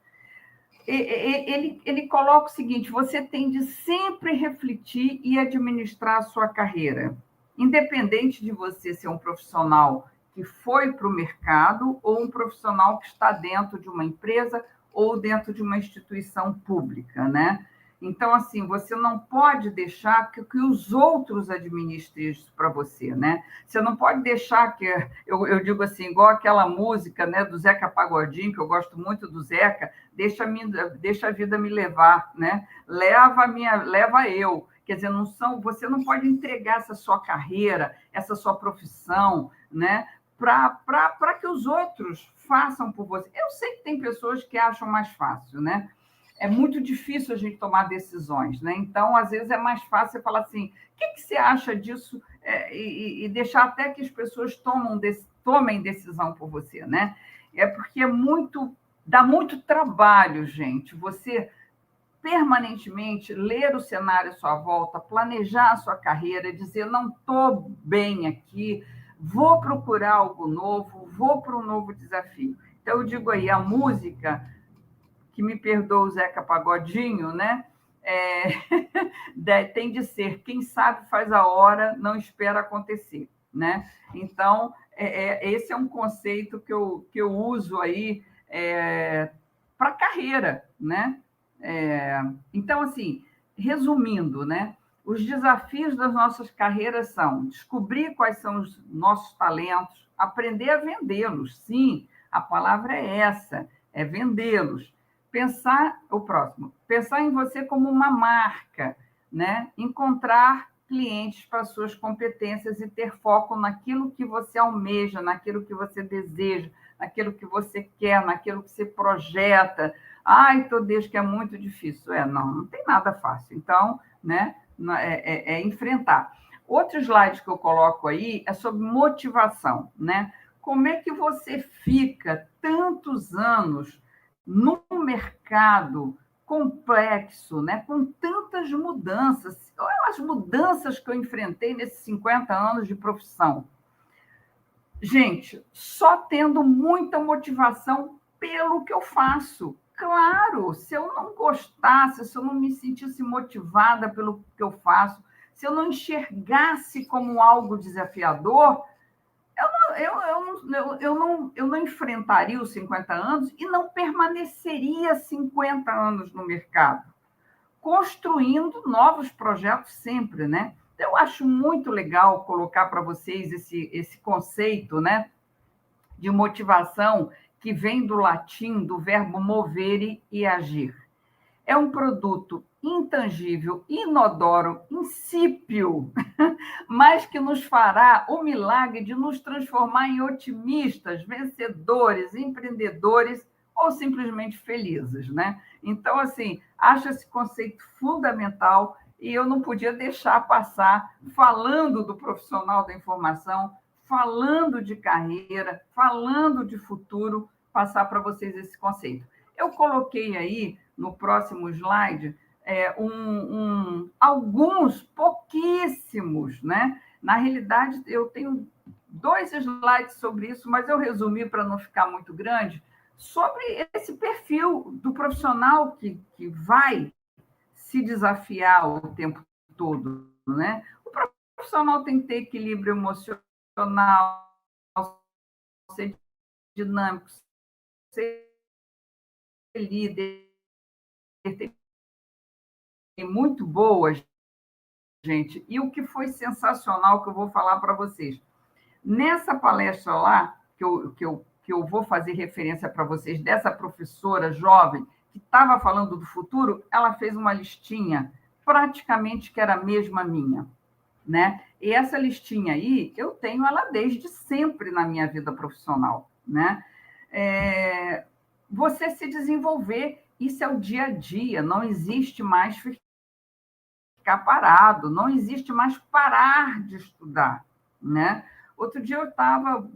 Ele coloca o seguinte: você tem de sempre refletir e administrar a sua carreira, independente de você ser um profissional que foi para o mercado ou um profissional que está dentro de uma empresa ou dentro de uma instituição pública, né? Então, assim, você não pode deixar que os outros administrem isso para você, né? Você não pode deixar que, eu digo assim, igual aquela música, né, do Zeca Pagodinho, que eu gosto muito do Zeca, deixa a vida me levar, né? Leva eu. Quer dizer, você não pode entregar essa sua carreira, essa sua profissão, né, para que os outros façam por você. Eu sei que tem pessoas que acham mais fácil, né? É muito difícil a gente tomar decisões, né? Então, às vezes, é mais fácil você falar assim: o que você acha disso? E deixar até que as pessoas tomem decisão por você, né? É porque dá muito trabalho, gente. Você permanentemente ler o cenário à sua volta, planejar a sua carreira, dizer: não estou bem aqui, vou procurar algo novo, vou para um novo desafio. Então, eu digo aí, a música, que me perdoa o Zeca Pagodinho, né? Tem de ser: quem sabe faz a hora, não espera acontecer, né? Então, esse é um conceito que eu uso aí para a carreira, né? Então, assim, resumindo, né? Os desafios das nossas carreiras são descobrir quais são os nossos talentos, aprender a vendê-los. Sim, a palavra é essa, é vendê-los. Pensar em você como uma marca, né? Encontrar clientes para suas competências e ter foco naquilo que você almeja, naquilo que você deseja, naquilo que você quer, naquilo que você projeta. Ai, meu Deus, que é muito difícil. Não tem nada fácil. Então, né, enfrentar. Outro slide que eu coloco aí é sobre motivação, né? Como é que você fica tantos anos num mercado complexo, né, com tantas mudanças? Olha as mudanças que eu enfrentei nesses 50 anos de profissão. Gente, só tendo muita motivação pelo que eu faço. Claro, se eu não gostasse, se eu não me sentisse motivada pelo que eu faço, se eu não enxergasse como algo desafiador, eu não enfrentaria os 50 anos e não permaneceria 50 anos no mercado, construindo novos projetos sempre, né? Então, eu acho muito legal colocar para vocês esse conceito, né, de motivação, que vem do latim, do verbo movere e agir. É um produto intangível, inodoro, insípio, mas que nos fará o milagre de nos transformar em otimistas, vencedores, empreendedores ou simplesmente felizes, né? Então, assim, acho esse conceito fundamental e eu não podia deixar passar, falando do profissional da informação, falando de carreira, falando de futuro, passar para vocês esse conceito. Eu coloquei aí, no próximo slide, alguns, pouquíssimos, né? Na realidade, eu tenho 2 slides sobre isso, mas eu resumi para não ficar muito grande, sobre esse perfil do profissional que vai se desafiar o tempo todo, né? O profissional tem que ter equilíbrio emocional, ser dinâmico, ser líder, muito boa, gente. E o que foi sensacional, que eu vou falar para vocês. Nessa palestra lá, que eu vou fazer referência para vocês, dessa professora jovem que estava falando do futuro, ela fez uma listinha, praticamente que era a mesma minha, né? E essa listinha aí, eu tenho ela desde sempre na minha vida profissional, né? você se desenvolver. Isso é o dia a dia, não existe mais ficar parado, não existe mais parar de estudar, né? Outro dia eu estava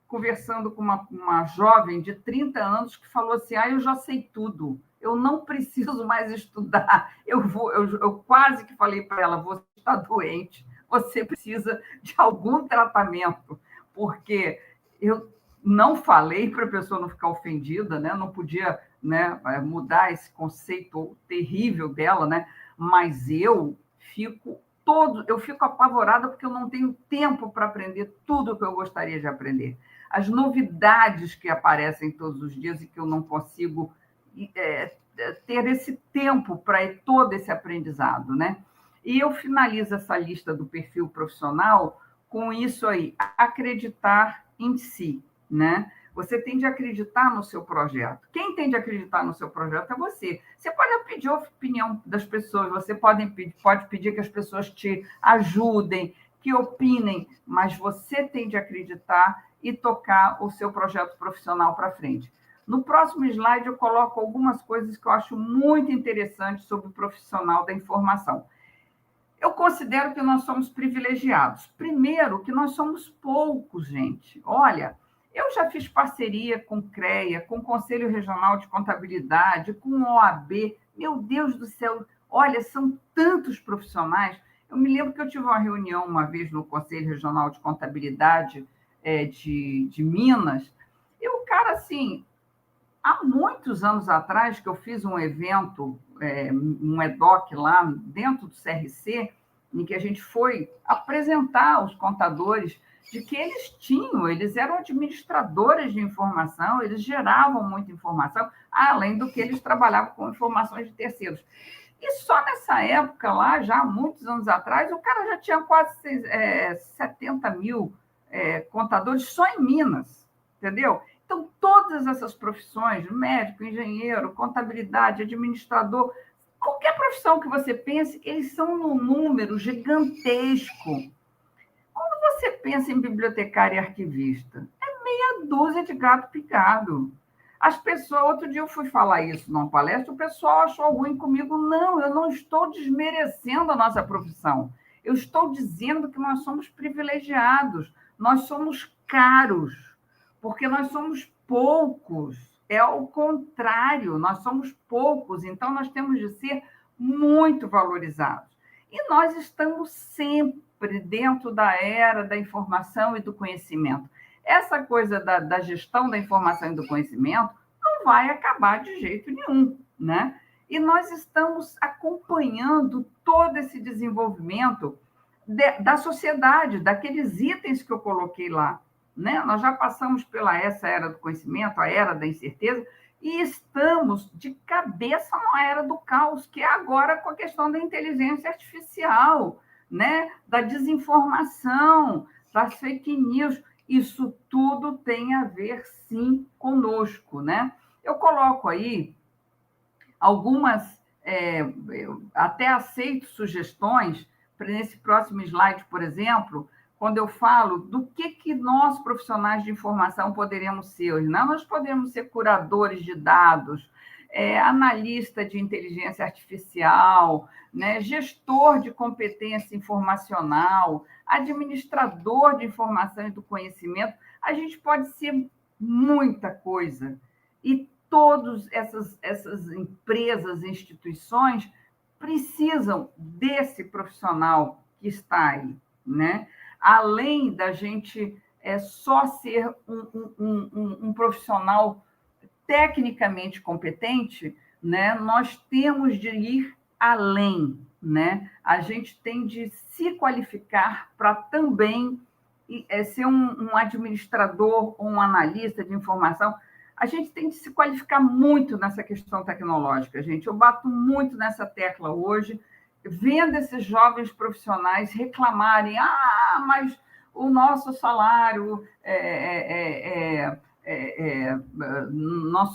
conversando com uma jovem de 30 anos que falou assim: eu já sei tudo, eu não preciso mais estudar. Eu quase que falei para ela: você está doente, você precisa de algum tratamento, porque eu não falei para a pessoa não ficar ofendida, né? Não podia, né, mudar esse conceito terrível dela, né? Mas eu fico apavorada porque eu não tenho tempo para aprender tudo o que eu gostaria de aprender. As novidades que aparecem todos os dias e que eu não consigo ter esse tempo para todo esse aprendizado, né? E eu finalizo essa lista do perfil profissional com isso aí: acreditar em si, né? Você tem de acreditar no seu projeto. Quem tem de acreditar no seu projeto é você. Você pode pedir a opinião das pessoas, você pode pedir que as pessoas te ajudem, que opinem, mas você tem de acreditar e tocar o seu projeto profissional para frente. No próximo slide, eu coloco algumas coisas que eu acho muito interessantes sobre o profissional da informação. Eu considero que nós somos privilegiados. Primeiro, que nós somos poucos, gente. Olha, eu já fiz parceria com o CREA, com o Conselho Regional de Contabilidade, com o OAB. Meu Deus do céu, olha, são tantos profissionais. Eu me lembro que eu tive uma reunião uma vez no Conselho Regional de Contabilidade de Minas, e o cara, assim, há muitos anos atrás, que eu fiz um evento, um EDOC lá dentro do CRC, em que a gente foi apresentar aos contadores de que eles eram administradores de informação, eles geravam muita informação, além do que eles trabalhavam com informações de terceiros. E só nessa época lá, já há muitos anos atrás, o cara já tinha quase 70 mil contadores só em Minas, entendeu? Então, todas essas profissões, médico, engenheiro, contabilidade, administrador, qualquer profissão que você pense, eles são num número gigantesco. Quando você pensa em bibliotecário e arquivista, é meia dúzia de gato picado. As pessoas, outro dia eu fui falar isso numa palestra, o pessoal achou ruim comigo. Não, eu não estou desmerecendo a nossa profissão. Eu estou dizendo que nós somos privilegiados, nós somos caros, porque nós somos poucos. É ao contrário, nós somos poucos, então nós temos de ser muito valorizados. E nós estamos sempre dentro da era da informação e do conhecimento. Essa coisa da gestão da informação e do conhecimento não vai acabar de jeito nenhum, né? E nós estamos acompanhando todo esse desenvolvimento da sociedade, daqueles itens que eu coloquei lá, né? Nós já passamos pela essa era do conhecimento, a era da incerteza, e estamos de cabeça na era do caos, que é agora com a questão da inteligência artificial, né? Da desinformação, das fake news. Isso tudo tem a ver, sim, conosco, né? Eu coloco aí algumas, eu até aceito sugestões, para nesse próximo slide, por exemplo, quando eu falo do que nós, profissionais de informação, poderíamos ser. Não, nós podemos ser curadores de dados, analista de inteligência artificial, né, gestor de competência informacional, administrador de informação e do conhecimento. A gente pode ser muita coisa. E todas essas empresas, instituições, precisam desse profissional que está aí, né? Além da gente só ser um profissional tecnicamente competente, né? Nós temos de ir além, né? A gente tem de se qualificar para também ser um administrador ou um analista de informação. A gente tem de se qualificar muito nessa questão tecnológica, gente. Eu bato muito nessa tecla hoje, vendo esses jovens profissionais reclamarem: mas o nosso salário nós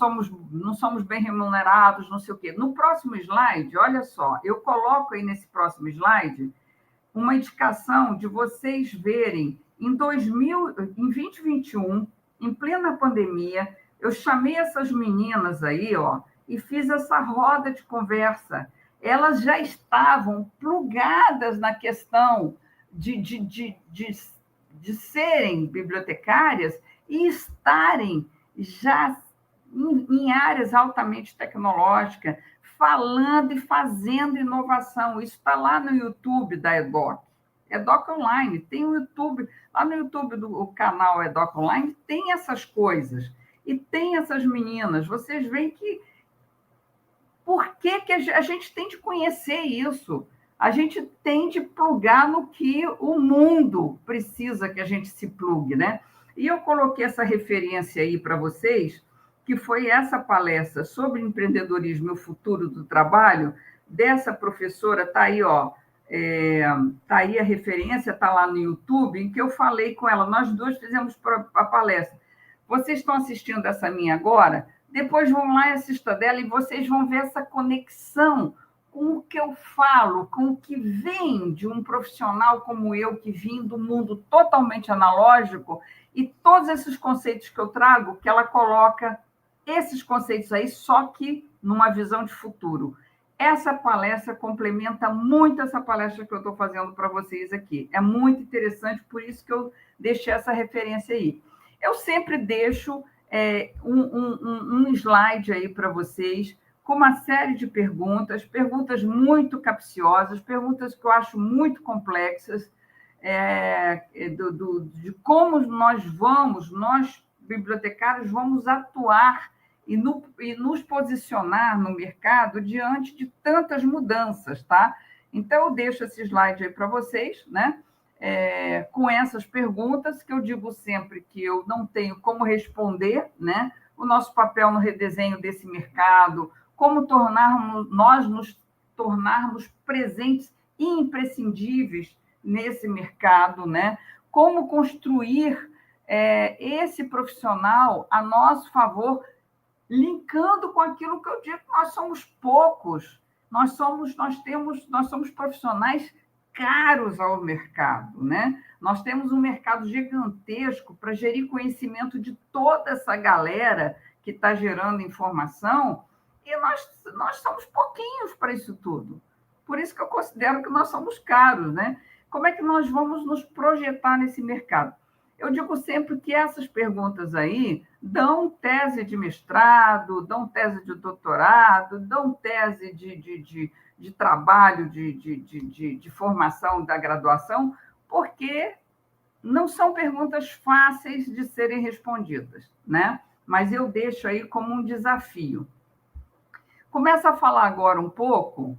não somos bem remunerados, não sei o quê. No próximo slide, olha só, eu coloco aí nesse próximo slide uma indicação de vocês verem em 2021, em plena pandemia, Eu chamei essas meninas aí, ó, e fiz essa roda de conversa. Elas já estavam plugadas na questão de serem bibliotecárias e estarem já em áreas altamente tecnológicas, falando e fazendo inovação. Isso está lá no YouTube da EDOC. EDOC Online, tem o YouTube, lá no YouTube do canal EDOC Online, tem essas coisas. E tem essas meninas. Vocês veem que por que a gente tem de conhecer isso? A gente tem de plugar no que o mundo precisa que a gente se plugue, né? E eu coloquei essa referência aí para vocês, que foi essa palestra sobre empreendedorismo e o futuro do trabalho, dessa professora, está aí, ó, tá aí a referência, está lá no YouTube, em que eu falei com ela, nós duas fizemos a palestra. Vocês estão assistindo essa minha agora? Depois vão lá e assistam dela e vocês vão ver essa conexão com o que eu falo, com o que vem de um profissional como eu, que vim do mundo totalmente analógico, e todos esses conceitos que eu trago, que ela coloca esses conceitos aí, só que numa visão de futuro. Essa palestra complementa muito essa palestra que eu estou fazendo para vocês aqui. É muito interessante, por isso que eu deixei essa referência aí. Eu sempre deixo um slide aí para vocês, com uma série de perguntas, perguntas muito capciosas, perguntas que eu acho muito complexas, de como nós bibliotecários, vamos atuar e nos posicionar no mercado diante de tantas mudanças, tá? Então, eu deixo esse slide aí para vocês, né? Com essas perguntas, que eu digo sempre que eu não tenho como responder, né? O nosso papel no redesenho desse mercado, como nós nos tornarmos presentes e imprescindíveis nesse mercado, né? Como construir esse profissional a nosso favor, linkando com aquilo que eu digo, nós somos poucos, nós somos profissionais caros ao mercado, né? Nós temos um mercado gigantesco para gerir conhecimento de toda essa galera que está gerando informação, e nós somos pouquinhos para isso tudo. Por isso que eu considero que nós somos caros, né? Como é que nós vamos nos projetar nesse mercado? Eu digo sempre que essas perguntas aí dão tese de mestrado, dão tese de doutorado, dão tese de trabalho, de formação da graduação, porque não são perguntas fáceis de serem respondidas, né? Mas eu deixo aí como um desafio. Começo a falar agora um pouco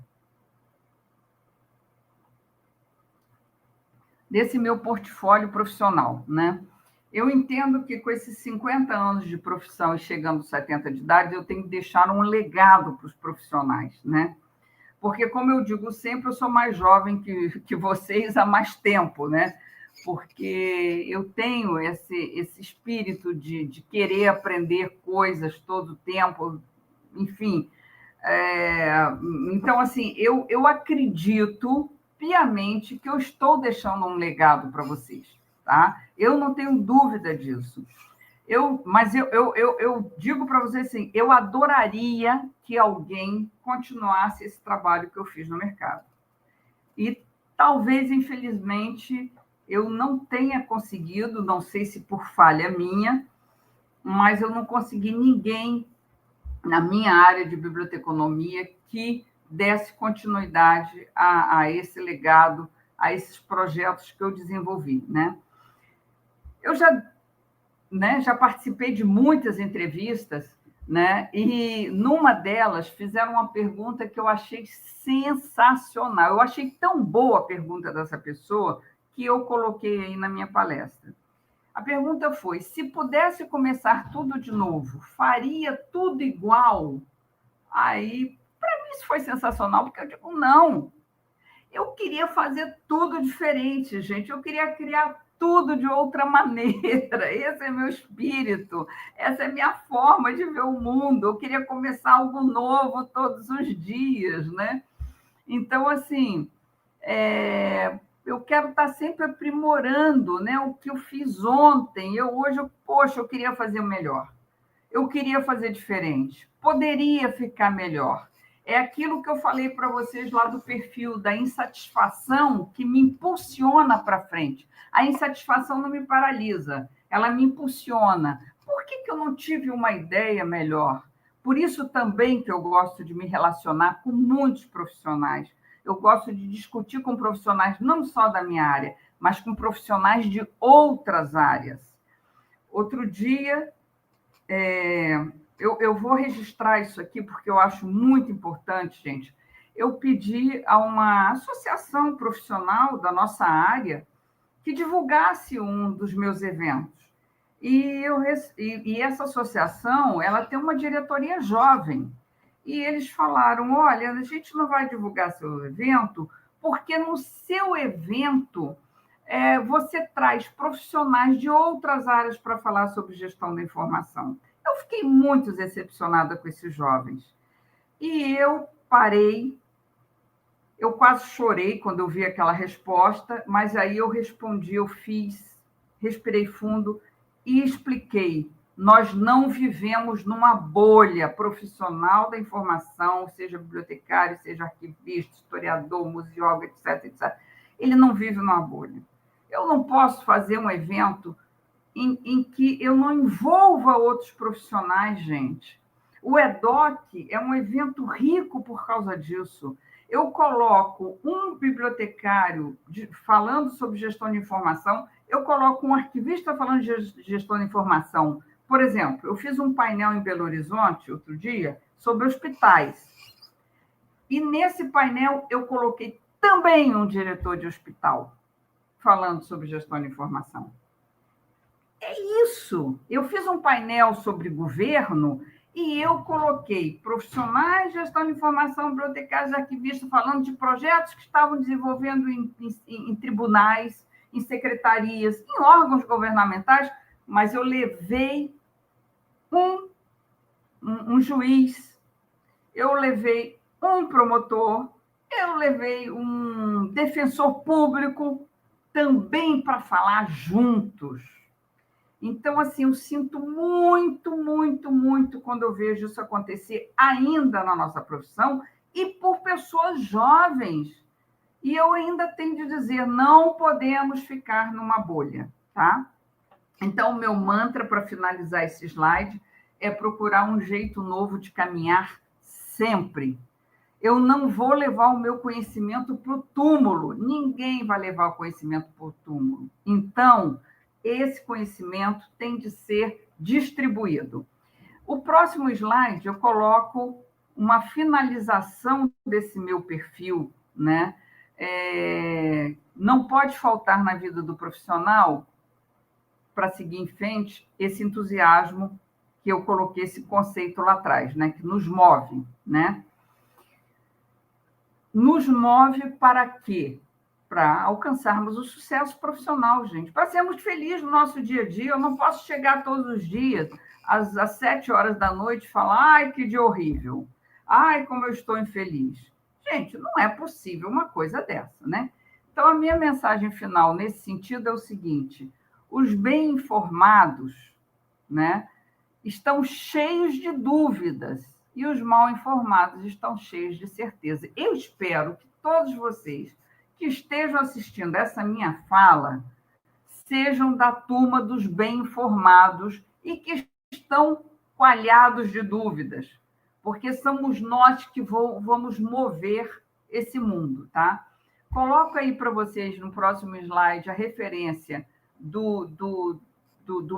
desse meu portfólio profissional, né? Eu entendo que com esses 50 anos de profissão e chegando aos 70 de idade, eu tenho que deixar um legado para os profissionais, né? Porque, como eu digo sempre, eu sou mais jovem que vocês há mais tempo, né? Porque eu tenho esse espírito de querer aprender coisas todo o tempo, enfim. Então, assim, eu acredito piamente que eu estou deixando um legado para vocês, tá? Eu não tenho dúvida disso. Mas eu digo para vocês assim, eu adoraria que alguém continuasse esse trabalho que eu fiz no mercado. E talvez, infelizmente, eu não tenha conseguido, não sei se por falha minha, mas eu não consegui ninguém na minha área de biblioteconomia que desse continuidade a esse legado, a esses projetos que eu desenvolvi, né? Eu já participei de muitas entrevistas, né? E numa delas fizeram uma pergunta que eu achei sensacional. Eu achei tão boa a pergunta dessa pessoa que eu coloquei aí na minha palestra. A pergunta foi: se pudesse começar tudo de novo, faria tudo igual? Aí, para mim, isso foi sensacional, porque eu digo, não. Eu queria fazer tudo diferente, gente. Eu queria criar tudo de outra maneira. Esse é meu espírito, essa é minha forma de ver o mundo. Eu queria começar algo novo todos os dias, né? Então, assim, eu quero estar sempre aprimorando, né, o que eu fiz ontem. Hoje, poxa, eu queria fazer o melhor. eu queria fazer diferente, poderia ficar melhor. É aquilo que eu falei para vocês lá do perfil da insatisfação que me impulsiona para frente. A insatisfação não me paralisa, ela me impulsiona. Por que eu não tive uma ideia melhor? Por isso também que eu gosto de me relacionar com muitos profissionais. Eu gosto de discutir com profissionais não só da minha área, mas com profissionais de outras áreas. Outro dia, eu vou registrar isso aqui porque eu acho muito importante, gente. Eu pedi a uma associação profissional da nossa área que divulgasse um dos meus eventos. E essa associação, ela tem uma diretoria jovem. E eles falaram, olha, a gente não vai divulgar seu evento porque no seu evento você traz profissionais de outras áreas para falar sobre gestão da informação. Eu fiquei muito decepcionada com esses jovens. E eu parei, eu quase chorei quando eu vi aquela resposta, mas aí eu respondi, eu fiz, respirei fundo e expliquei. Nós não vivemos numa bolha profissional da informação, seja bibliotecário, seja arquivista, historiador, museógrafo, etc, etc. Ele não vive numa bolha. Eu não posso fazer um evento em que eu não envolva outros profissionais, gente. O EDOC é um evento rico por causa disso. Eu coloco um bibliotecário falando sobre gestão de informação, eu coloco um arquivista falando de gestão de informação. Por exemplo, eu fiz um painel em Belo Horizonte, outro dia, sobre hospitais. E nesse painel eu coloquei também um diretor de hospital falando sobre gestão de informação. É isso. Eu fiz um painel sobre governo e eu coloquei profissionais de gestão de informação, bibliotecários, arquivistas, falando de projetos que estavam desenvolvendo em tribunais, em secretarias, em órgãos governamentais, mas eu levei um juiz, eu levei um promotor, eu levei um defensor público também para falar juntos. Então, assim, eu sinto muito, muito, muito quando eu vejo isso acontecer ainda na nossa profissão e por pessoas jovens. E eu ainda tenho de dizer, não podemos ficar numa bolha, tá? Então, o meu mantra para finalizar esse slide é procurar um jeito novo de caminhar sempre. Eu não vou levar o meu conhecimento para o túmulo. Ninguém vai levar o conhecimento para o túmulo. Então, esse conhecimento tem de ser distribuído. O próximo slide, eu coloco uma finalização desse meu perfil, né? Não pode faltar na vida do profissional, para seguir em frente, esse entusiasmo que eu coloquei esse conceito lá atrás, né? Que nos move, né? Nos move para quê? Para alcançarmos o sucesso profissional, gente. Para sermos felizes no nosso dia a dia. Eu não posso chegar todos os dias, às 7 horas da noite, e falar, ai, que dia horrível. Ai, como eu estou infeliz. Gente, não é possível uma coisa dessa, né? Então, a minha mensagem final nesse sentido é o seguinte, os bem informados, né, estão cheios de dúvidas e os mal informados estão cheios de certeza. Eu espero que todos vocês que estejam assistindo essa minha fala sejam da turma dos bem informados e que estão coalhados de dúvidas, porque somos nós que vamos mover esse mundo, tá? Coloco aí para vocês no próximo slide a referência do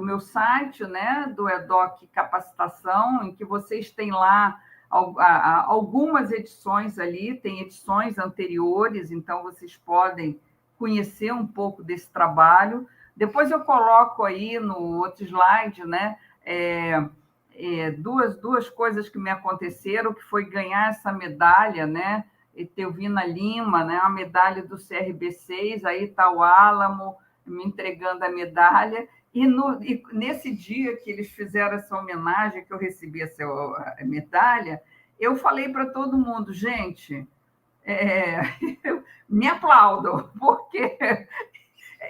meu site, né, do EDOC Capacitação, em que vocês têm lá algumas edições ali, tem edições anteriores, então vocês podem conhecer um pouco desse trabalho. Depois eu coloco aí no outro slide, né, duas coisas que me aconteceram, que foi ganhar essa medalha, né, Etelvina Lima, né, a medalha do CRB6, aí está o Álamo me entregando a medalha, e nesse dia que eles fizeram essa homenagem, que eu recebi essa medalha, eu falei para todo mundo, gente, me aplaudam, porque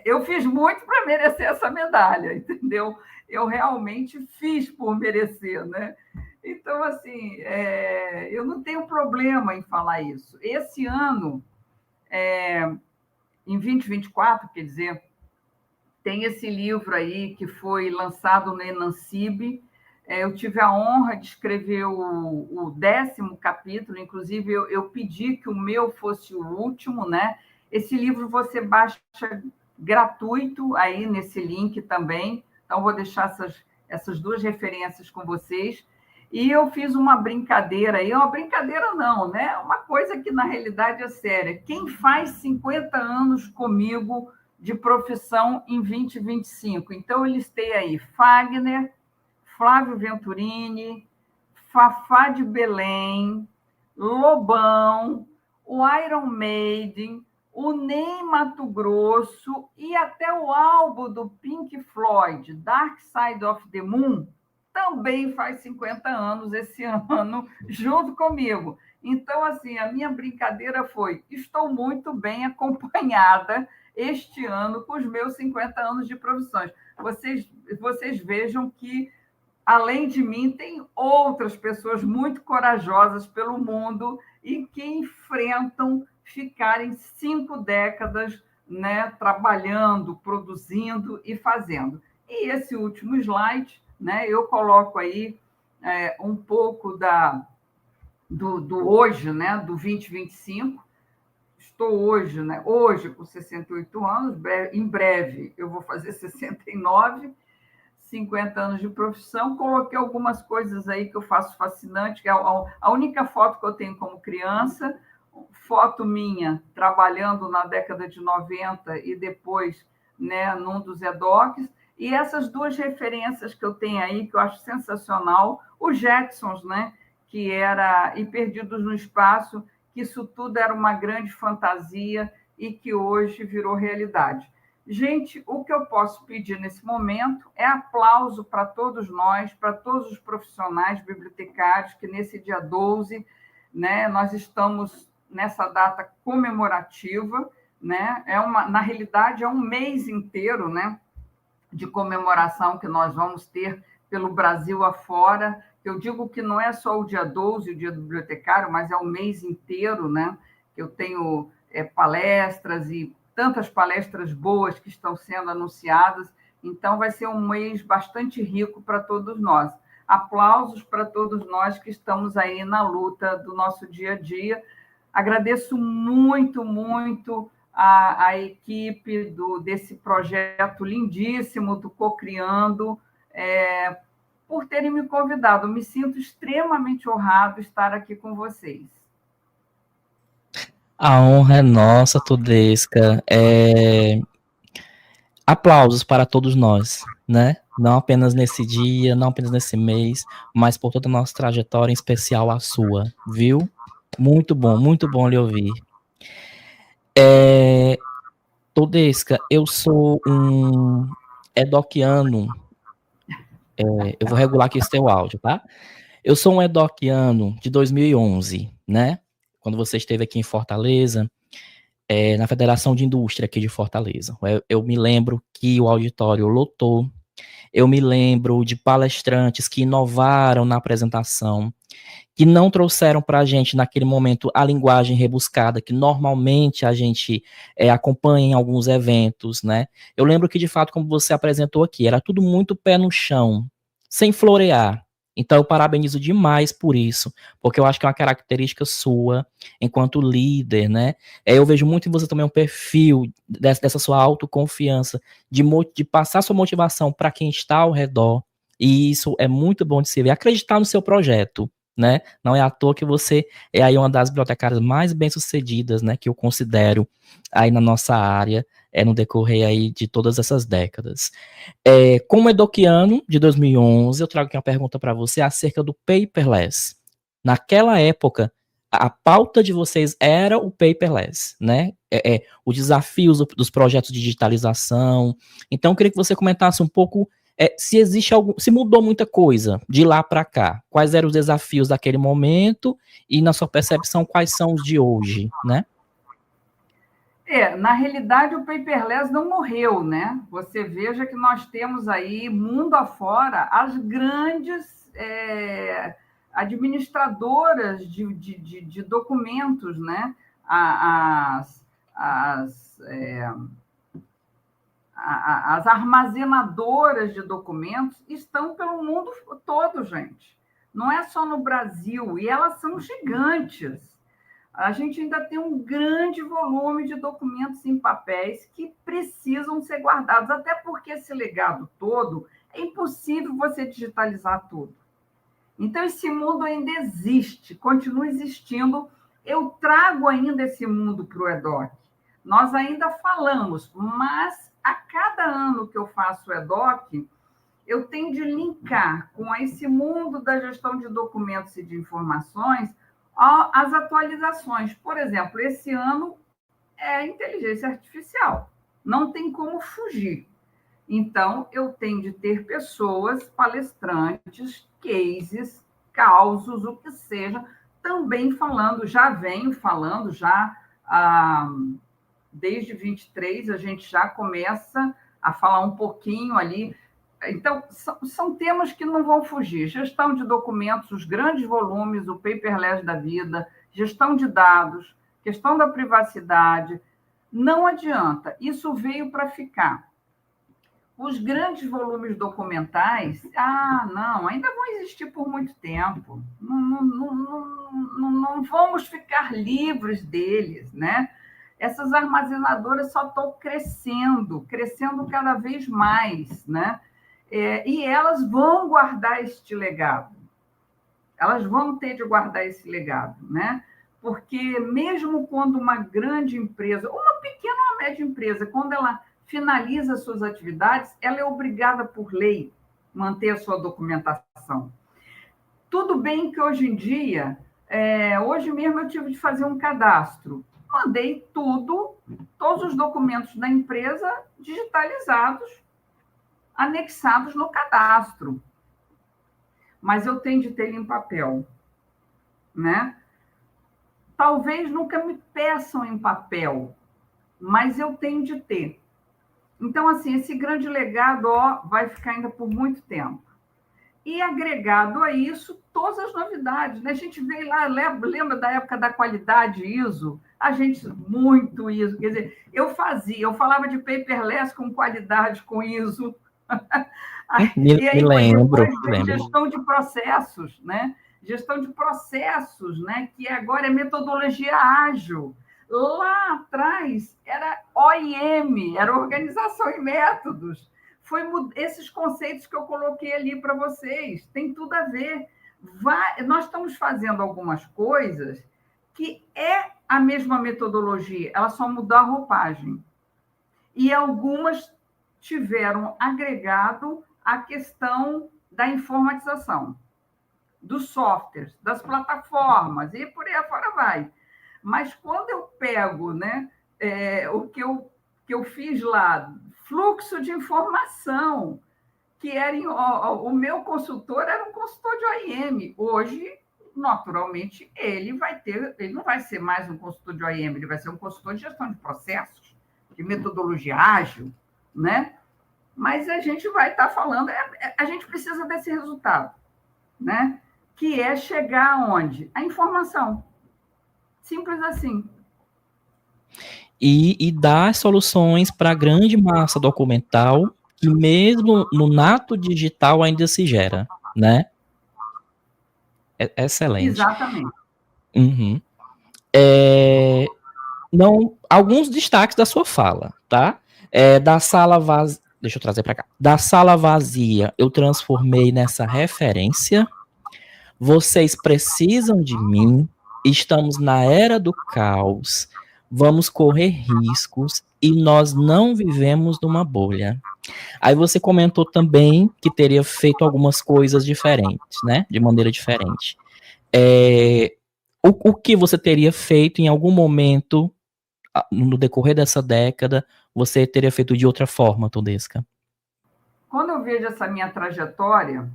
eu fiz muito para merecer essa medalha, entendeu? eu realmente fiz por merecer, né? Então, assim, eu não tenho problema em falar isso. Esse ano, em 2024, quer dizer, tem esse livro aí que foi lançado no Enancib. Eu tive a honra de escrever o 10º capítulo, inclusive eu pedi que o meu fosse o último, né? Esse livro você baixa gratuito aí nesse link também, então vou deixar essas duas referências com vocês. E eu fiz uma brincadeira aí, uma brincadeira não, né? Uma coisa que na realidade é séria. Quem faz 50 anos comigo de profissão em 2025? Então, eu listei aí Fagner, Flávio Venturini, Fafá de Belém, Lobão, o Iron Maiden, o Ney Mato Grosso e até o álbum do Pink Floyd, Dark Side of the Moon, também faz 50 anos esse ano, junto comigo. Então, assim, a minha brincadeira foi: estou muito bem acompanhada este ano com os meus 50 anos de profissões. Vocês vejam que, além de mim, tem outras pessoas muito corajosas pelo mundo e que enfrentam ficarem 5 décadas, né, trabalhando, produzindo e fazendo. E esse último slide, né, eu coloco aí um pouco do hoje, né, do 2025. Estou hoje, né, hoje com 68 anos, em breve eu vou fazer 69, 50 anos de profissão. Coloquei algumas coisas aí que eu faço fascinante, que é a única foto que eu tenho como criança, foto minha trabalhando na década de 90 e depois, né, num dos EDOCs, e essas duas referências que eu tenho aí, que eu acho sensacional, os Jetsons, né, que era E Perdidos no Espaço, que isso tudo era uma grande fantasia e que hoje virou realidade. Gente, o que eu posso pedir nesse momento é aplauso para todos nós, para todos os profissionais bibliotecários, que nesse dia 12, né, nós estamos nessa data comemorativa, né? Na realidade, é um mês inteiro, né, de comemoração que nós vamos ter pelo Brasil afora. Eu digo que não é só o dia 12, o dia do bibliotecário, mas é o mês inteiro, né? Eu tenho palestras e tantas palestras boas que estão sendo anunciadas, então vai ser um mês bastante rico para todos nós. Aplausos para todos nós que estamos aí na luta do nosso dia a dia. Agradeço muito, muito a equipe desse projeto lindíssimo do Cocriando, por terem me convidado. Me sinto extremamente honrado de estar aqui com vocês. A honra é nossa, Tudesca. Aplausos para todos nós, né? Não apenas nesse dia, não apenas nesse mês, mas por toda a nossa trajetória, em especial a sua, viu? Muito bom lhe ouvir. Tudesca, eu sou um edoquiano. Eu vou regular aqui esse teu áudio, tá? Eu sou um edoquiano de 2011, né? Quando você esteve aqui em Fortaleza, na Federação de Indústria aqui de Fortaleza. Eu me lembro que o auditório lotou, eu me lembro de palestrantes que inovaram na apresentação, que não trouxeram para a gente, naquele momento, a linguagem rebuscada que normalmente a gente acompanha em alguns eventos, né? Eu lembro que, de fato, como você apresentou aqui, era tudo muito pé no chão, sem florear. Então, eu parabenizo demais por isso, porque eu acho que é uma característica sua, enquanto líder, né? Eu vejo muito em você também um perfil dessa sua autoconfiança, de passar sua motivação para quem está ao redor, e isso é muito bom de se ver. Acreditar no seu projeto, né? Não é à toa que você é aí uma das bibliotecárias mais bem-sucedidas, né? Que eu considero aí na nossa área, no decorrer aí de todas essas décadas. Como edoquiano de 2011, eu trago aqui uma pergunta para você acerca do paperless. Naquela época, a pauta de vocês era o paperless, né? Os desafios dos projetos de digitalização. Então, eu queria que você comentasse um pouco se existe se mudou muita coisa de lá para cá. Quais eram os desafios daquele momento e, na sua percepção, quais são os de hoje, né? Na realidade, o paperless não morreu, né? Você veja que nós temos aí, mundo afora, as grandes administradoras de documentos, né? As, as armazenadoras de documentos estão pelo mundo todo, gente. Não é só no Brasil, e elas são gigantes. A gente ainda tem um grande volume de documentos em papéis que precisam ser guardados, até porque esse legado todo é impossível você digitalizar tudo. Então, esse mundo ainda existe, continua existindo. Eu trago ainda esse mundo para o EDOC. Nós ainda falamos, mas a cada ano que eu faço o EDOC, eu tenho de linkar com esse mundo da gestão de documentos e de informações as atualizações. Por exemplo, esse ano é inteligência artificial, não tem como fugir. Então, eu tenho de ter pessoas, palestrantes, cases, causos, o que seja, também falando, já venho falando, desde 23 a gente já começa a falar um pouquinho ali. Então, são temas que não vão fugir. Gestão de documentos, os grandes volumes, o paperless da vida, gestão de dados, questão da privacidade. Não adianta, isso veio para ficar. Os grandes volumes documentais, não, ainda vão existir por muito tempo. Não vamos ficar livres deles, né? Essas armazenadoras só estão crescendo cada vez mais, né? E elas vão guardar este legado. Elas vão ter de guardar esse legado, né? Porque mesmo quando uma grande empresa, ou uma pequena ou uma média empresa, quando ela finaliza suas atividades, ela é obrigada por lei manter a sua documentação. Tudo bem que hoje em dia, hoje mesmo eu tive de fazer um cadastro. Mandei todos os documentos da empresa digitalizados, anexados no cadastro. Mas eu tenho de ter ele em papel, né? Talvez nunca me peçam em papel, mas eu tenho de ter. Então, assim, esse grande legado vai ficar ainda por muito tempo. E agregado a isso, todas as novidades, né? A gente veio lá, lembra da época da qualidade ISO? A gente, muito ISO. Quer dizer, eu falava de paperless com qualidade, com ISO. E aí, lembro. Gestão de processos, né? Gestão de processos, né? Que agora é metodologia ágil. Lá atrás era OIM, era Organização e Métodos. Foi esses conceitos que eu coloquei ali para vocês. Tem tudo a ver. Nós estamos fazendo algumas coisas que é a mesma metodologia, ela só mudou a roupagem. E algumas tiveram agregado a questão da informatização, dos softwares, das plataformas, e por aí afora vai. Mas quando eu pego, né, o que eu fiz lá, fluxo de informação, que era o meu consultor era um consultor de OIM. Hoje, naturalmente, ele não vai ser mais um consultor de OIM, ele vai ser um consultor de gestão de processos, de metodologia ágil, né? Mas a gente vai estar falando, a gente precisa desse resultado, né? Que é chegar aonde? A informação. Simples assim. E dar soluções para a grande massa documental que mesmo no nato digital ainda se gera, né? Excelente. Exatamente. Uhum. Alguns destaques da sua fala, tá? Da sala vazia, deixa eu trazer para cá. Da sala vazia, eu transformei nessa referência. Vocês precisam de mim. Estamos na era do caos. Vamos correr riscos e nós não vivemos numa bolha. Aí você comentou também que teria feito algumas coisas diferentes, né? De maneira diferente. O que você teria feito em algum momento no decorrer dessa década, você teria feito de outra forma, Todesca? Quando eu vejo essa minha trajetória,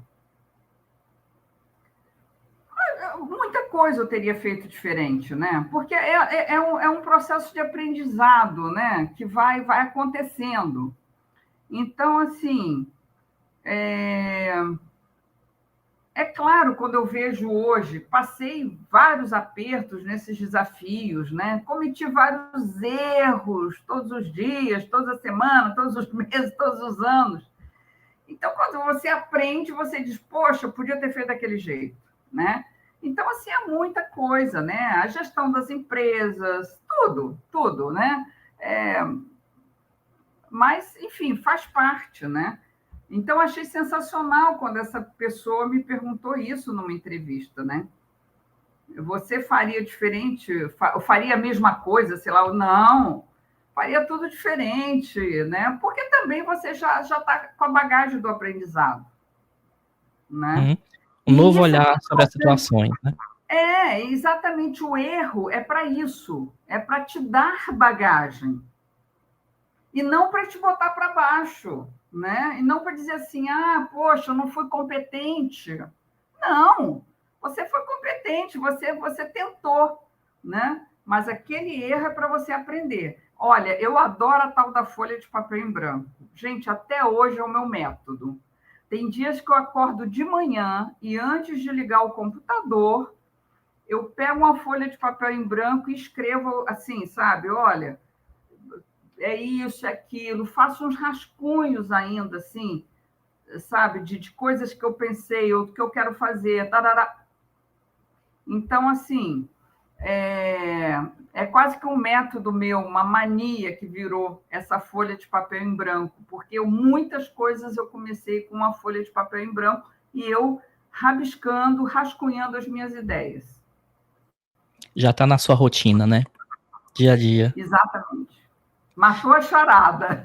muita coisa eu teria feito diferente, né? Porque é um processo de aprendizado, né? Que vai acontecendo. Então, assim, é claro, quando eu vejo hoje, passei vários apertos nesses desafios, né? Cometi vários erros todos os dias, toda semana, todos os meses, todos os anos. Então, quando você aprende, você diz, poxa, eu podia ter feito daquele jeito, né? Então, assim, é muita coisa, né? A gestão das empresas, tudo, né? Mas, enfim, faz parte, né? Então, achei sensacional quando essa pessoa me perguntou isso numa entrevista, né? Você faria diferente? Faria a mesma coisa? Sei lá, não, faria tudo diferente, né? Porque também você já está com a bagagem do aprendizado, né? Um novo olhar sobre as situações, né? Exatamente, o erro é para isso, é para te dar bagagem e não para te botar para baixo, né? E não para dizer assim, poxa, eu não fui competente. Não, você foi competente, você tentou, né? Mas aquele erro é para você aprender. Olha, eu adoro a tal da folha de papel em branco. Gente, até hoje é o meu método. Tem dias que eu acordo de manhã e antes de ligar o computador, eu pego uma folha de papel em branco e escrevo assim, sabe? Olha, é isso, é aquilo. Faço uns rascunhos ainda, assim, sabe? De coisas que eu pensei ou que eu quero fazer. Tarará. Então, assim, é quase que um método meu, uma mania que virou essa folha de papel em branco, porque muitas coisas eu comecei com uma folha de papel em branco e eu rabiscando, rascunhando as minhas ideias. Já está na sua rotina, né? Dia a dia. Exatamente. Matou a charada.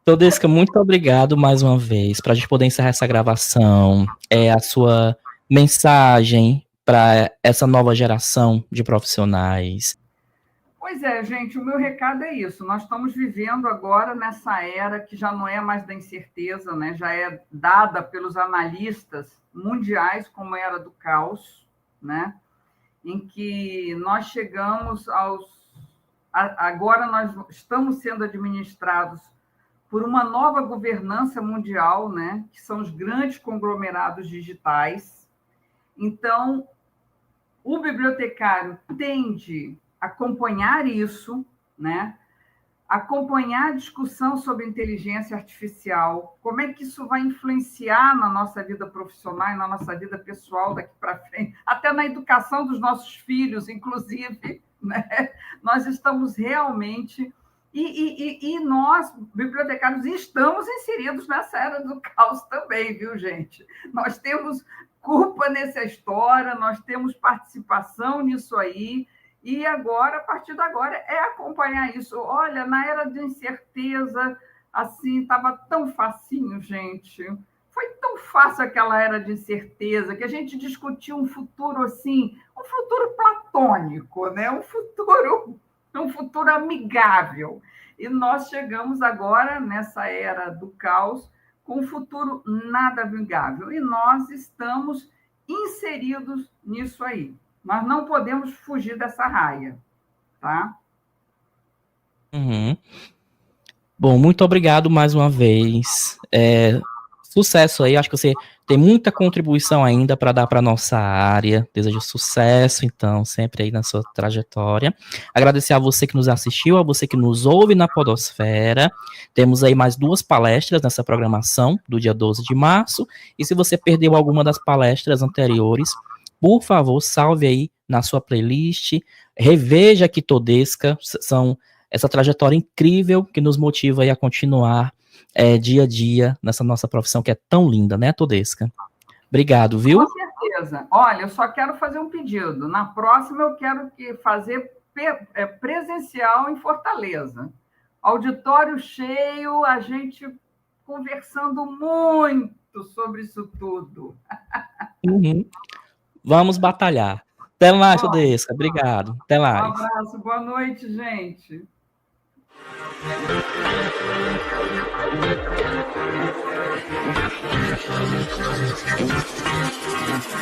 Todesca, muito obrigado mais uma vez. Para a gente poder encerrar essa gravação, a sua mensagem para essa nova geração de profissionais. Pois é, gente, o meu recado é isso. Nós estamos vivendo agora nessa era que já não é mais da incerteza, né? Já é dada pelos analistas mundiais como era do caos, né? Em que nós chegamos agora nós estamos sendo administrados por uma nova governança mundial, né? Que são os grandes conglomerados digitais. Então, o bibliotecário tende a acompanhar isso, né? Acompanhar a discussão sobre inteligência artificial, como é que isso vai influenciar na nossa vida profissional e na nossa vida pessoal daqui para frente, até na educação dos nossos filhos, inclusive, né? Nós estamos realmente... E nós, bibliotecários, estamos inseridos nessa era do caos também, viu, gente? Nós temos culpa nessa história, nós temos participação nisso aí, e agora, a partir de agora, é acompanhar isso. Olha, na era de incerteza, assim, estava tão facinho, gente. Foi tão fácil aquela era de incerteza, que a gente discutia um futuro assim, um futuro platônico, né? Um futuro amigável. E nós chegamos agora, nessa era do caos, com um futuro nada amigável. E nós estamos inseridos nisso aí. Nós não podemos fugir dessa raia, tá? Uhum. Bom, muito obrigado mais uma vez. Sucesso aí, acho que você tem muita contribuição ainda para dar para nossa área. Desejo sucesso, então, sempre aí na sua trajetória. Agradecer a você que nos assistiu, a você que nos ouve na Podosfera. Temos aí mais 2 palestras nessa programação do dia 12 de março. E se você perdeu alguma das palestras anteriores, por favor, salve aí na sua playlist. Reveja aqui Todesca, são essa trajetória incrível que nos motiva aí a continuar dia a dia nessa nossa profissão que é tão linda, né, Todesca? Obrigado, viu? Com certeza. Olha, eu só quero fazer um pedido. Na próxima eu quero fazer presencial em Fortaleza. Auditório cheio, a gente conversando muito sobre isso tudo. Uhum. Vamos batalhar. Até mais, Todesca. Obrigado. Até mais. Um abraço. Boa noite, gente. Thank you.